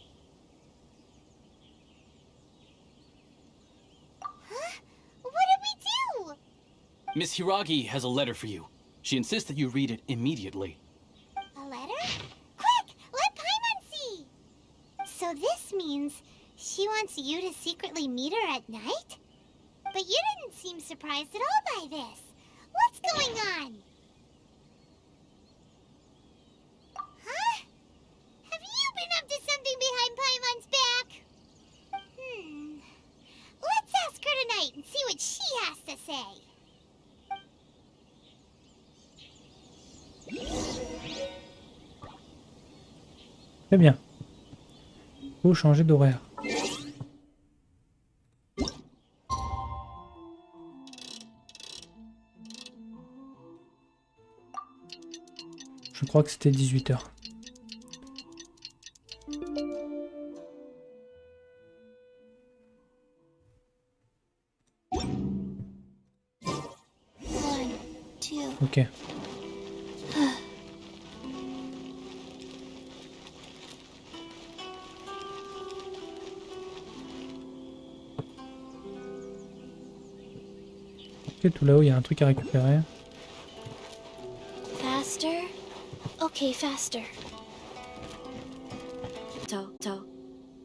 Huh? What did we do? Miss Hiragi has a letter for you. She insists that you read it immediately. A letter? Quick! Let Paimon see! So this means she wants you to secretly meet her at night? But you didn't seem surprised at all by this. What's going on? Huh? Have you been up to something behind Paimon's back? Let's ask her tonight and see what she has to say. Très bien. Faut changer d'horaire. Je crois que c'était 18h. Ok. Ok, tout là-haut, il y a un truc à récupérer. Faster? Okay, faster.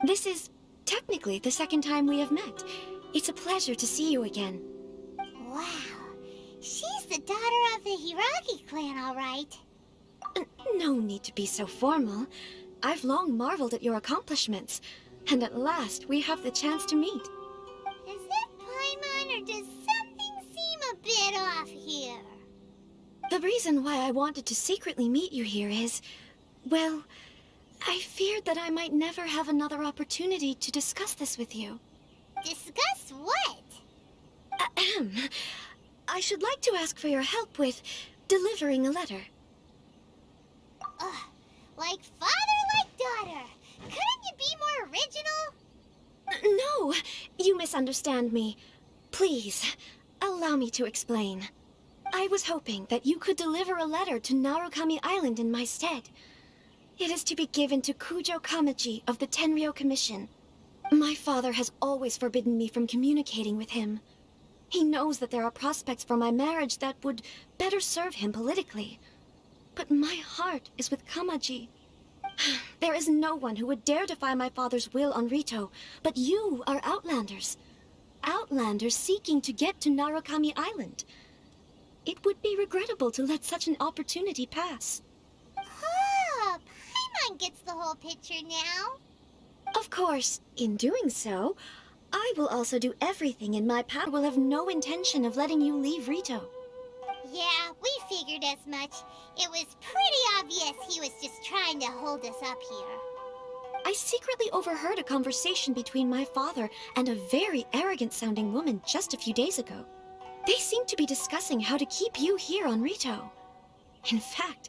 This is technically the second time we have met. It's a pleasure to see you again. Wow. She's the daughter of the Hiragi clan, all right. No need to be so formal. I've long marveled at your accomplishments, and at last we have the chance to meet. Is it Paimon, or does something seem a bit off here? The reason why I wanted to secretly meet you here is, well, I feared that I might never have another opportunity to discuss this with you. Discuss what? Ahem. I should like to ask for your help with delivering a letter. Like father, like daughter. Couldn't you be more original? No, you misunderstand me. Please, allow me to explain. I was hoping that you could deliver a letter to Narukami Island in my stead. It is to be given to Kujo Kamaji of the Tenryou Commission. My father has always forbidden me from communicating with him. He knows that there are prospects for my marriage that would better serve him politically. But my heart is with Kamaji. There is no one who would dare defy my father's will on Rito, but you are Outlanders. Outlanders seeking to get to Narukami Island. It would be regrettable to let such an opportunity pass. Oh, Paimon gets the whole picture now. Of course, in doing so, I will also do everything in my power. I will have no intention of letting you leave Rito. Yeah, we figured as much. It was pretty obvious he was just trying to hold us up here. I secretly overheard a conversation between my father and a very arrogant-sounding woman just a few days ago. They seemed to be discussing how to keep you here on Rito. In fact,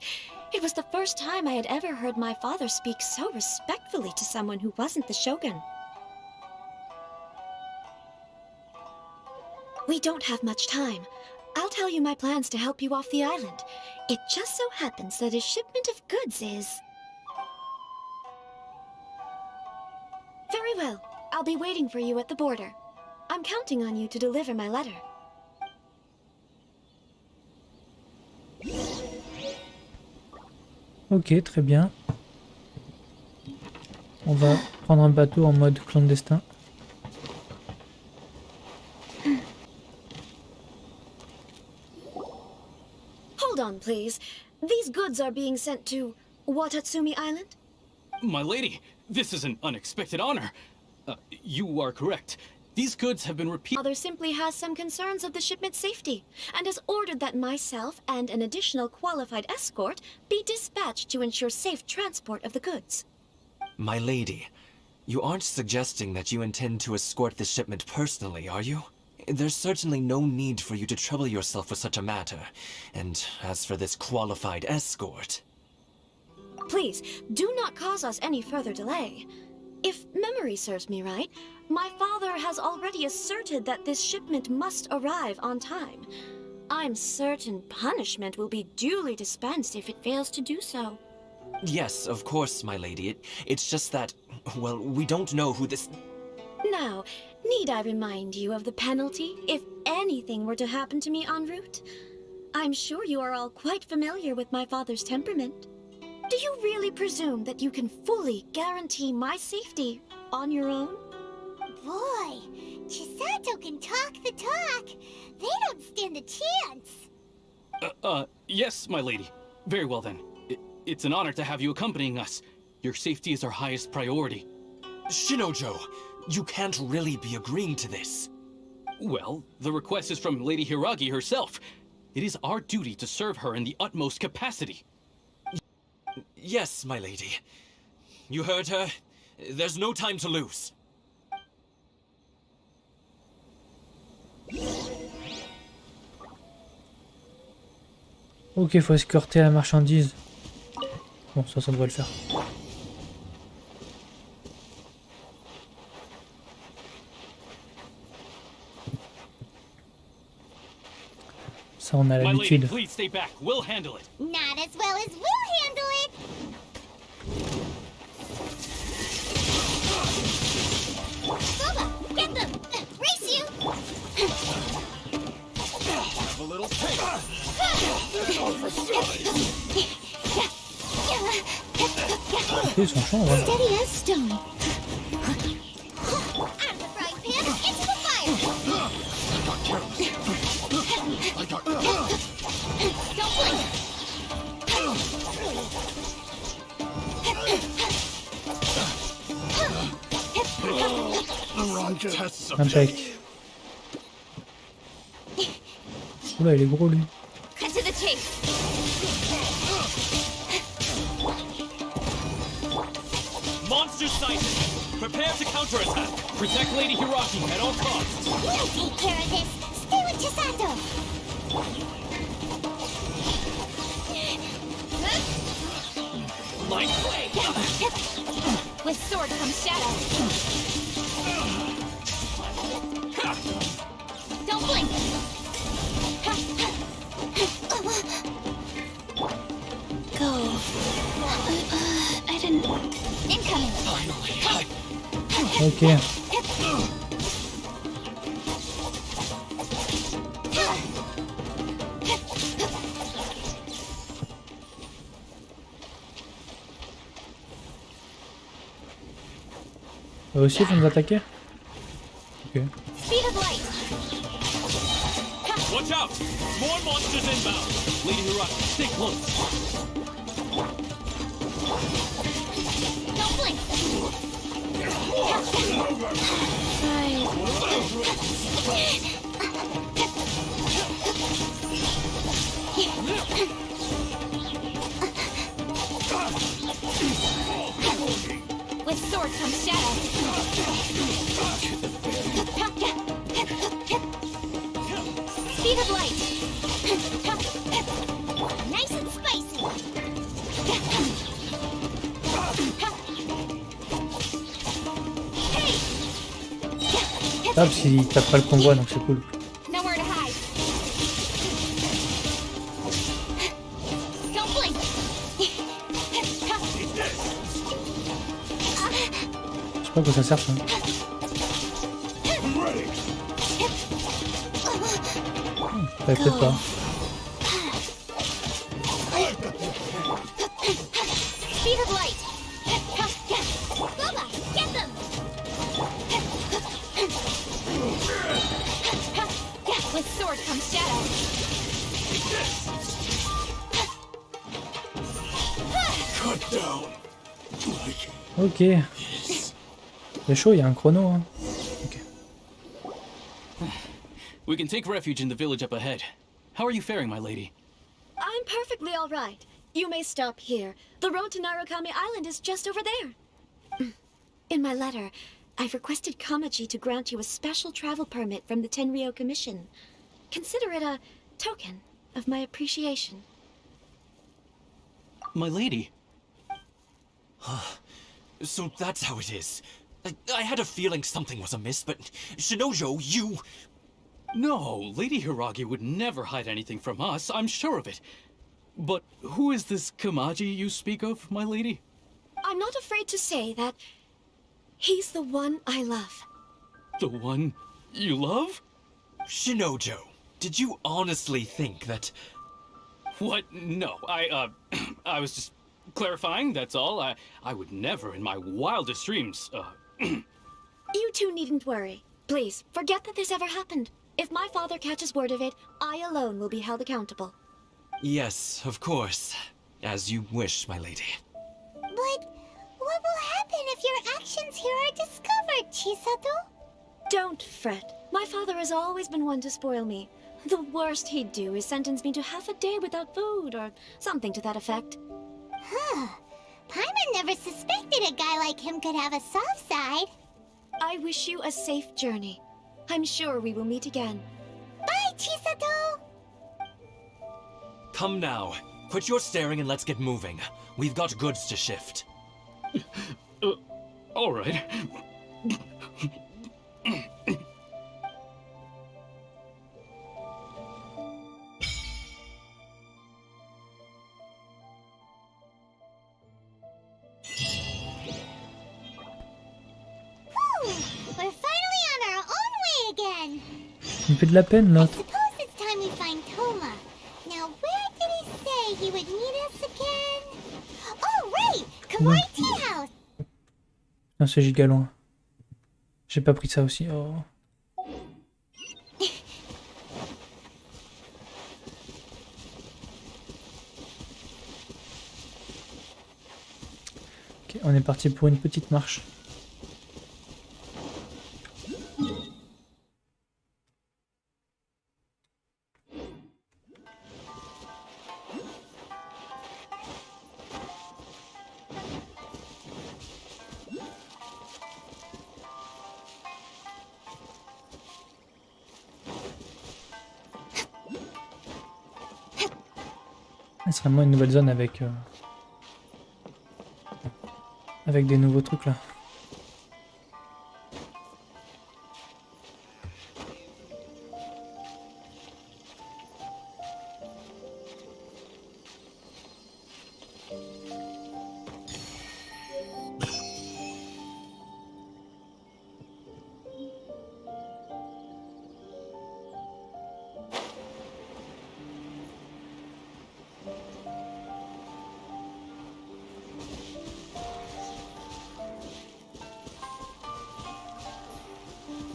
it was the first time I had ever heard my father speak so respectfully to someone who wasn't the Shogun. We don't have much time. I'll tell you my plans to help you off the island. It just so happens that a shipment of goods is... Very well. I'll be waiting for you at the border. I'm counting on you to deliver my letter. Ok, très bien. On va prendre un bateau en mode clandestin. Hold on, please. These goods are being sent to Watatsumi Island? My lady, this is an unexpected honor. You are correct. These goods have been repeated. Father simply has some concerns of the shipment's safety, and has ordered that myself and an additional qualified escort be dispatched to ensure safe transport of the goods. My lady, you aren't suggesting that you intend to escort this shipment personally, are you? There's certainly no need for you to trouble yourself with such a matter. And as for this qualified escort... Please, do not cause us any further delay. If memory serves me right, my father has already asserted that this shipment must arrive on time. I'm certain punishment will be duly dispensed if it fails to do so. Yes, of course, my lady. It's just that, well, we don't know who this... Now, need I remind you of the penalty if anything were to happen to me en route? I'm sure you are all quite familiar with my father's temperament. Do you really presume that you can fully guarantee my safety on your own? Boy, Chisato can talk the talk. They don't stand a chance. Yes, my lady. Very well then. It's an honor to have you accompanying us. Your safety is our highest priority. Shinojo, you can't really be agreeing to this. Well, the request is from Lady Hiragi herself. It is our duty to serve her in the utmost capacity. Yes, my lady. You heard her. There's no time to lose. Ok, faut escorter la marchandise. Bon, ça devrait le faire. Ça, on a l'habitude. Please stay back. We'll handle it. Not as well as we'll handle it. Boba, get them! Race you! Have a little taste. Ils sont chauds, ouais. Steady as stone. Out of the frying pan, into the fire! Don't blink! Impec. Oula, il est gros lui. Cut to the chase! monsters sighted! Prepare to counterattack! Protect Lady Hiraki at all costs. We'll take care of this. Stay with Chisato. Light blade! With sword comes shadow. Don't blink. Go. I didn't... Incoming. Ok. Eux aussi ils vont nous attaquer? Ok. Speed of light. Watch out! More monsters inbound! Lady Hiraki, stay close. Don't blink. With sword comes shadow. Speed of light. Nice and spicy. Ah, parce qu'ils tapent pas le convoi donc c'est cool. Nowhere to hide. Don't blink. Je sais pas à quoi ça sert ça. Peut-être pas. Speed of light. Boba, get them. With sword comes shadow. Cut down. Ok. C'est chaud, il y a un chrono. Hein. Ok. We can take refuge in the village up ahead. How are you faring, my lady? I'm perfectly all right. You may stop here. The road to Narukami Island is just over there. In my letter, I've requested Kamaji to grant you a special travel permit from the Tenryou Commission. Consider it a token of my appreciation. My lady? So that's how it is. I had a feeling something was amiss, but Shinojo, you... No, Lady Hiragi would never hide anything from us, I'm sure of it. But who is this Kamaji you speak of, my lady? I'm not afraid to say that he's the one I love. The one you love? Shinojo, did you honestly think that... What? No, I was just clarifying, that's all. I would never in my wildest dreams, You two needn't worry. Please, forget that this ever happened. If my father catches word of it, I alone will be held accountable. Yes, of course. As you wish, my lady. But what will happen if your actions here are discovered, Chisato? Don't fret. My father has always been one to spoil me. The worst he'd do is sentence me to half a day without food, or something to that effect. Huh. Paimon never suspected a guy like him could have a soft side. I wish you a safe journey. I'm sure we will meet again. Bye, Chisato! Come now. Quit your staring and let's get moving. We've got goods to shift. All right. We're finally on our own way again. Il me fait de la peine I l'autre. suppose it's time we find Toma. Now, where did he say he would meet us again? Oh, right! Kawaii Tea House! Non, c'est giga loin. J'ai pas pris ça aussi. Oh. Ok, on est parti pour une petite marche. Ce serait vraiment une nouvelle zone avec des nouveaux trucs là.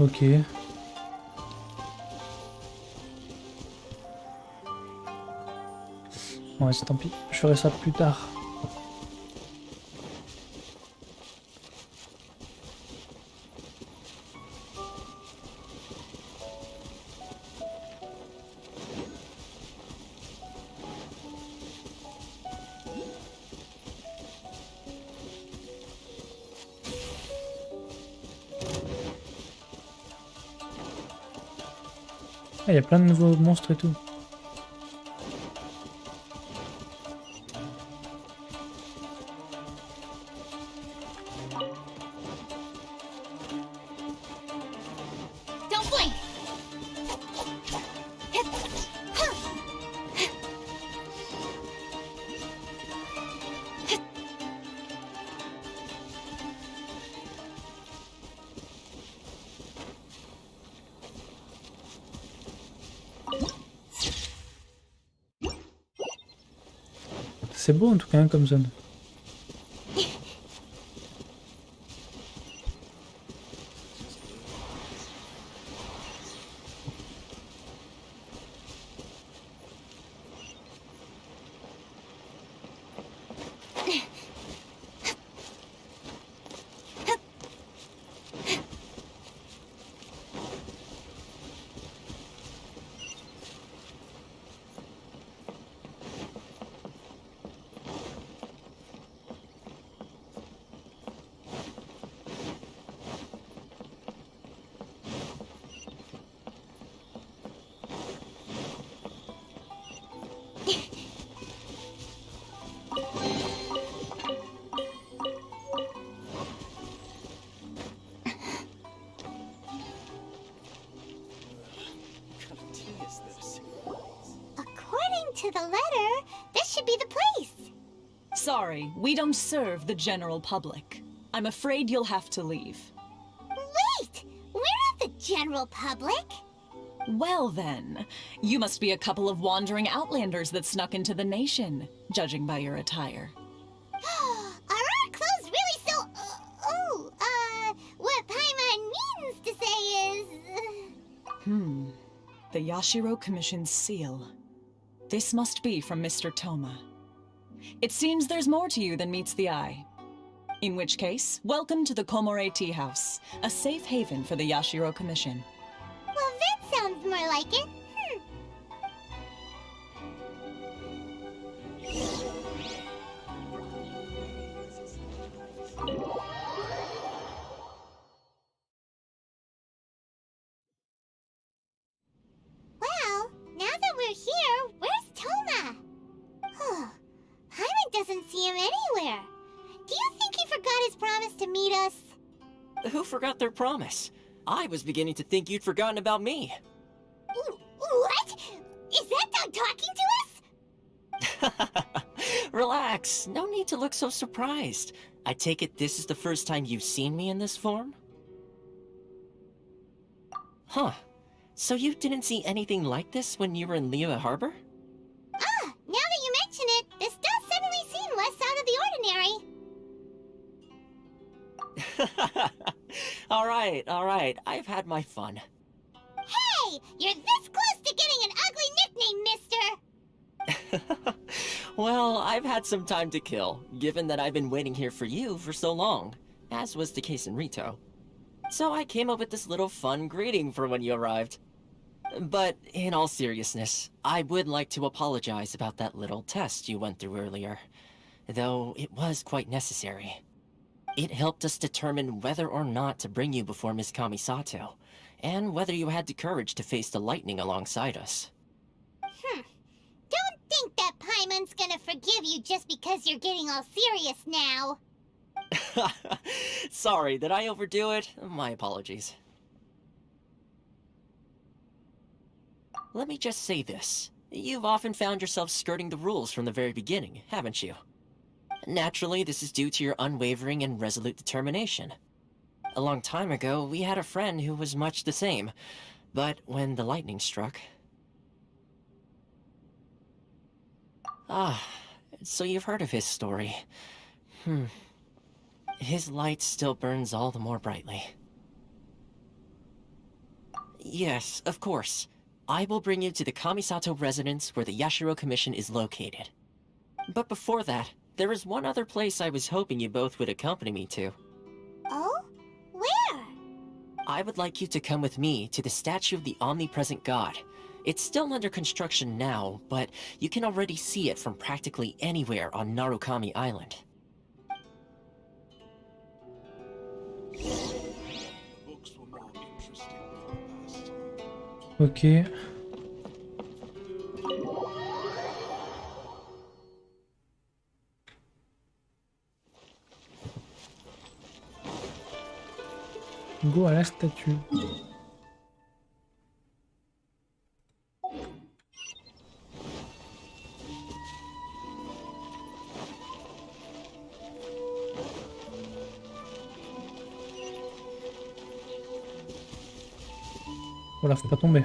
Ok. Ouais, c'est tant pis. Je ferai ça plus tard. Ah, il y a plein de nouveaux monstres et tout. Don't blink! C'est beau en tout cas hein, comme zone. According to the letter, this should be the place. Sorry, we don't serve the general public. I'm afraid you'll have to leave. Wait! We're not the general public. Well then, you must be a couple of wandering outlanders that snuck into the nation, judging by your attire. Are our clothes really so... what Paimon means to say is... The Yashiro Commission's seal. This must be from Mr. Toma. It seems there's more to you than meets the eye. In which case, welcome to the Komore Tea House, a safe haven for the Yashiro Commission. Well, that sounds more like it. Well, now that we're here, where's Toma? Paimon doesn't see him anywhere. Do you think he forgot his promise to meet us? Who forgot their promise? I was beginning to think you'd forgotten about me. What? Is that dog talking to us? Relax, no need to look so surprised. I take it this is the first time you've seen me in this form? Huh. So you didn't see anything like this when you were in Liyue Harbor? Now that you mention it, this does suddenly seem less out of the ordinary. Alright, I've had my fun. Hey! You're this close to getting an ugly nickname, mister! Well, I've had some time to kill, given that I've been waiting here for you for so long, as was the case in Rito. So I came up with this little fun greeting for when you arrived. But in all seriousness, I would like to apologize about that little test you went through earlier, though it was quite necessary. It helped us determine whether or not to bring you before Miss Kamisato, and whether you had the courage to face the lightning alongside us. Don't think that Paimon's gonna forgive you just because you're getting all serious now. Sorry, did I overdo it? My apologies. Let me just say this. You've often found yourself skirting the rules from the very beginning, haven't you? Naturally, this is due to your unwavering and resolute determination. A long time ago, we had a friend who was much the same, but when the lightning struck... Ah, so you've heard of his story. His light still burns all the more brightly. Yes, of course. I will bring you to the Kamisato residence where the Yashiro Commission is located. But before that, there is one other place I was hoping you both would accompany me to. Oh? Where? I would like you to come with me to the statue of the omnipresent god. It's still under construction now, but you can already see it from practically anywhere on Narukami Island. Ok. Go à la statue. Voilà, faut pas tomber.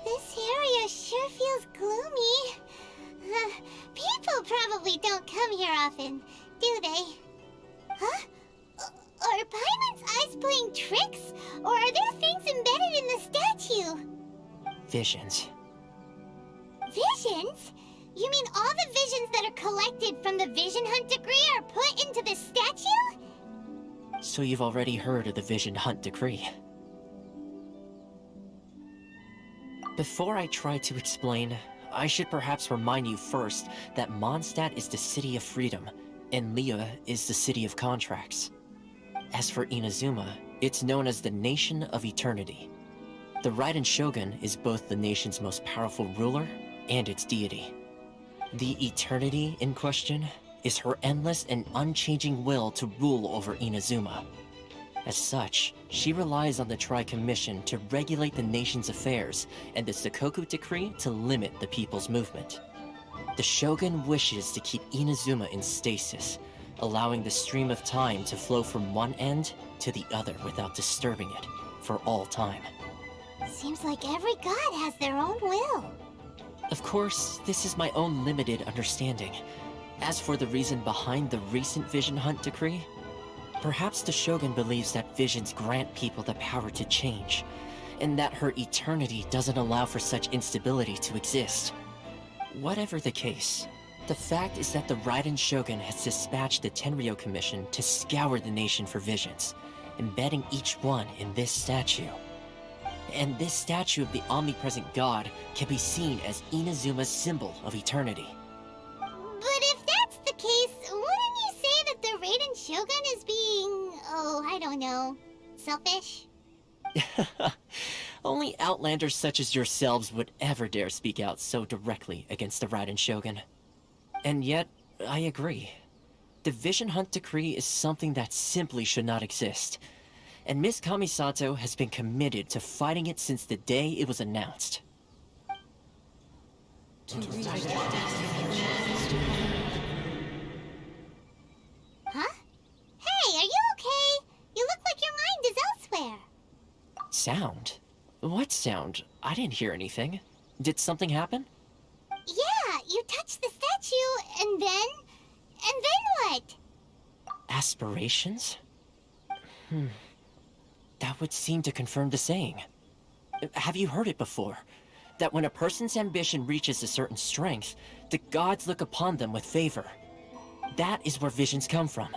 This area sure feels gloomy. People probably don't come here often, do they? Huh? Are Paimon's eyes playing tricks? Or are there things embedded in the statue? Visions. Visions? You mean all the visions that are collected from the Vision Hunt decree are put into the statue? So you've already heard of the Vision Hunt decree. Before I try to explain, I should perhaps remind you first that Mondstadt is the city of freedom, and Liyue is the city of contracts. As for Inazuma, it's known as the Nation of Eternity. The Raiden Shogun is both the nation's most powerful ruler and its deity. The Eternity in question is her endless and unchanging will to rule over Inazuma. As such, she relies on the Tri-Commission to regulate the nation's affairs and the Sakoku Decree to limit the people's movement. The Shogun wishes to keep Inazuma in stasis, allowing the stream of time to flow from one end to the other without disturbing it for all time. Seems like every god has their own will. Of course, this is my own limited understanding. As for the reason behind the recent Vision Hunt decree, perhaps the Shogun believes that visions grant people the power to change, and that her eternity doesn't allow for such instability to exist. Whatever the case, the fact is that the Raiden Shogun has dispatched the Tenryou Commission to scour the nation for visions, embedding each one in this statue. And this statue of the omnipresent god can be seen as Inazuma's symbol of eternity. But if that's the case, wouldn't you say that the Raiden Shogun is being, I don't know, selfish? Only outlanders such as yourselves would ever dare speak out so directly against the Raiden Shogun. And yet, I agree. The Vision Hunt decree is something that simply should not exist. And Miss Kamisato has been committed to fighting it since the day it was announced. Huh? Hey, are you okay? You look like your mind is elsewhere. Sound? What sound? I didn't hear anything. Did something happen? Yeah, you touched the statue, and then what? Aspirations? That would seem to confirm the saying. Have you heard it before? That when a person's ambition reaches a certain strength, the gods look upon them with favor. That is where visions come from.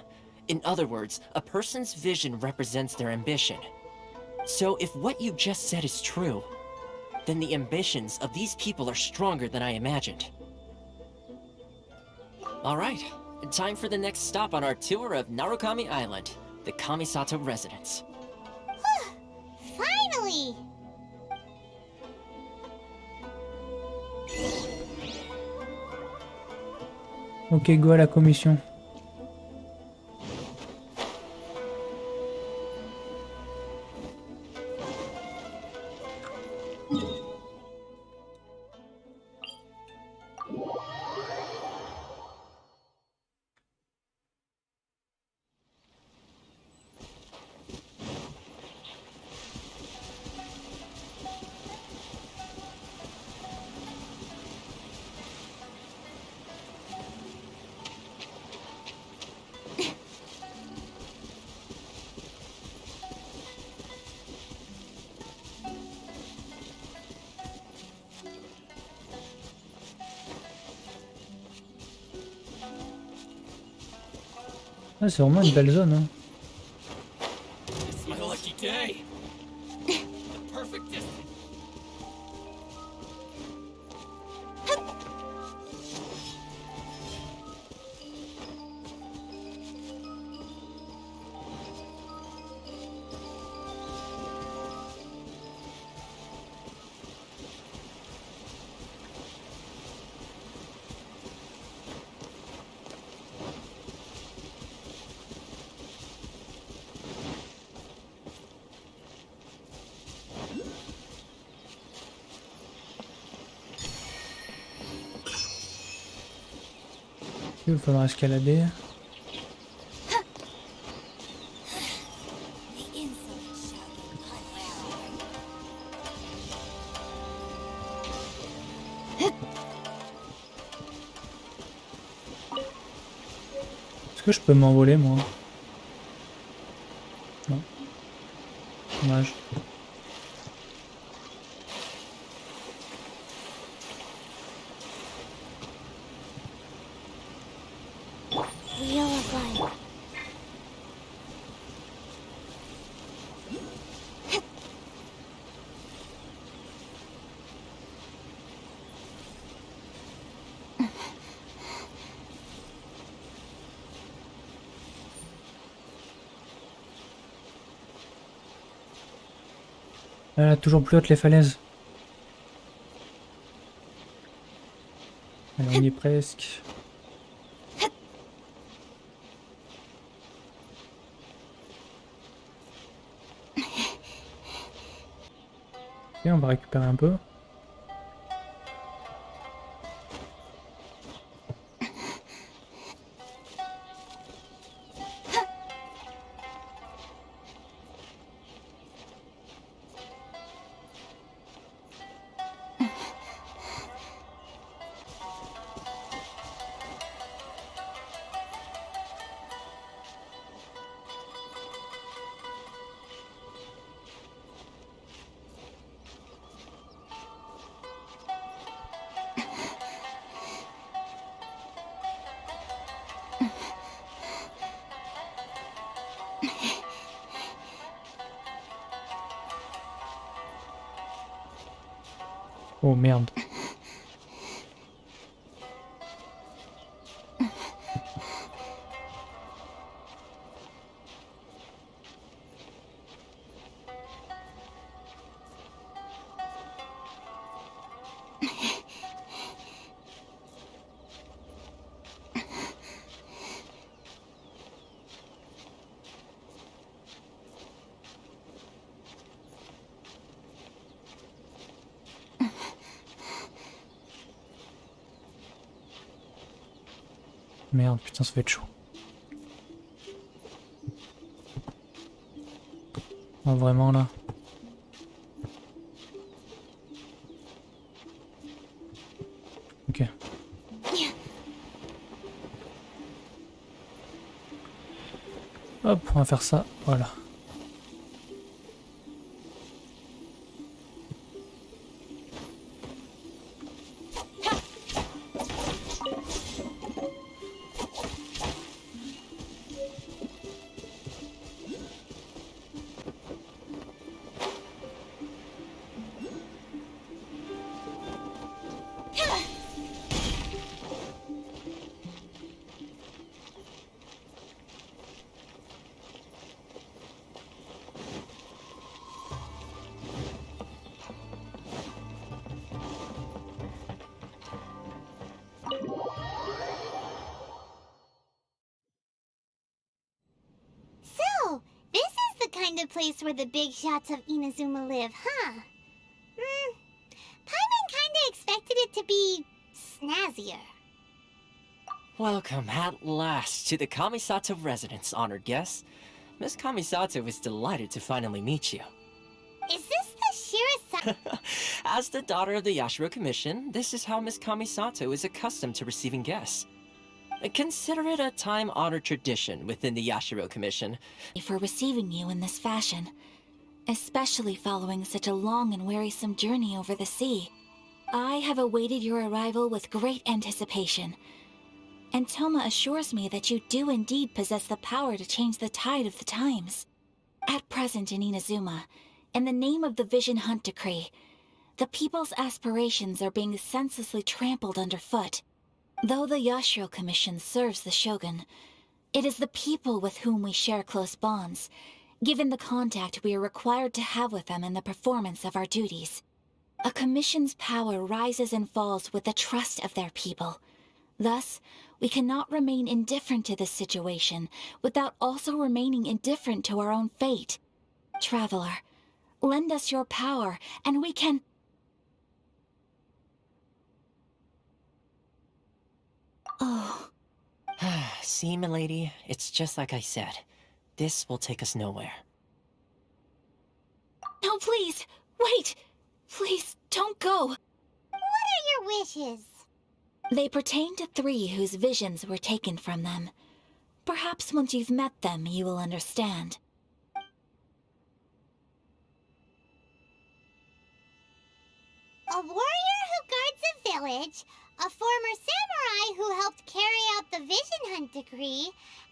In other words, a person's vision represents their ambition. So if what you just said is true, then the ambitions of these people are stronger than I imagined. Alright, time for the next stop on our tour of Narukami Island, the Kamisato residence. Finally! Ok, go à la commission. Ah, c'est vraiment une belle zone. Hein. It's my lucky day. The perfect distance. Il faudra escalader. Est-ce que je peux m'envoler moi? Non. Dommage. Wheel of Life. Voilà, toujours plus haute les falaises. Alors, on y est presque. Ok, on va récupérer un peu. Oh merde. Merde, putain, ça va être chaud. Oh, vraiment là. Ok. Hop, on va faire ça, voilà. kind of place where the big shots of Inazuma live, huh? Paimon kinda expected it to be snazzier. Welcome at last to the Kamisato residence, honored guests. Miss Kamisato is delighted to finally meet you. Is this the Shirasa? As the daughter of the Yashiro Commission, this is how Miss Kamisato is accustomed to receiving guests. Consider it a time-honored tradition within the Yashiro Commission. For receiving you in this fashion, especially following such a long and wearisome journey over the sea. I have awaited your arrival with great anticipation, and Toma assures me that you do indeed possess the power to change the tide of the times. At present in Inazuma, in the name of the Vision Hunt Decree, the people's aspirations are being senselessly trampled underfoot. Though the Yashiro Commission serves the Shogun, it is the people with whom we share close bonds, given the contact we are required to have with them in the performance of our duties. A commission's power rises and falls with the trust of their people. Thus, we cannot remain indifferent to this situation without also remaining indifferent to our own fate. Traveler, lend us your power, and we can... Oh. See, milady, it's just like I said. This will take us nowhere. No, please! Wait! Please, don't go! What are your wishes? They pertain to 3 whose visions were taken from them. Perhaps once you've met them, you will understand. A warrior who guards a village, a former samurai who helped carry out the Vision Hunt Decree,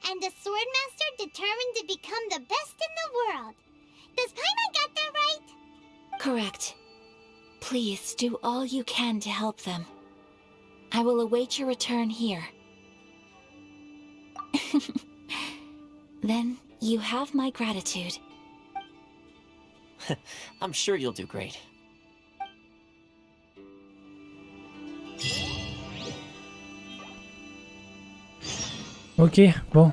and a swordmaster determined to become the best in the world. Does Paimon got that right? Correct. Please do all you can to help them. I will await your return here. Then you have my gratitude. I'm sure you'll do great. Ok, bon.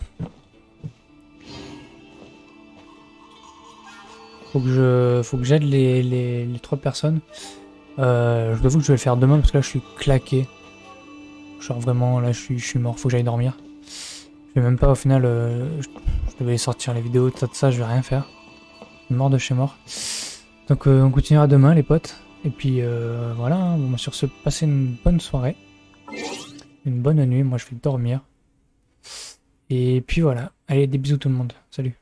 Faut que j'aide les 3 personnes. Je vous avoue que je vais le faire demain parce que là je suis claqué. Genre vraiment là je suis mort, faut que j'aille dormir. Je vais même pas au final, je devais sortir les vidéos, tout ça, je vais rien faire. Je suis mort de chez mort. Donc on continuera demain les potes. Et puis voilà, hein. Bon, sur ce, passez une bonne soirée. Une bonne nuit, moi je vais dormir. Et puis voilà, allez des bisous tout le monde, salut.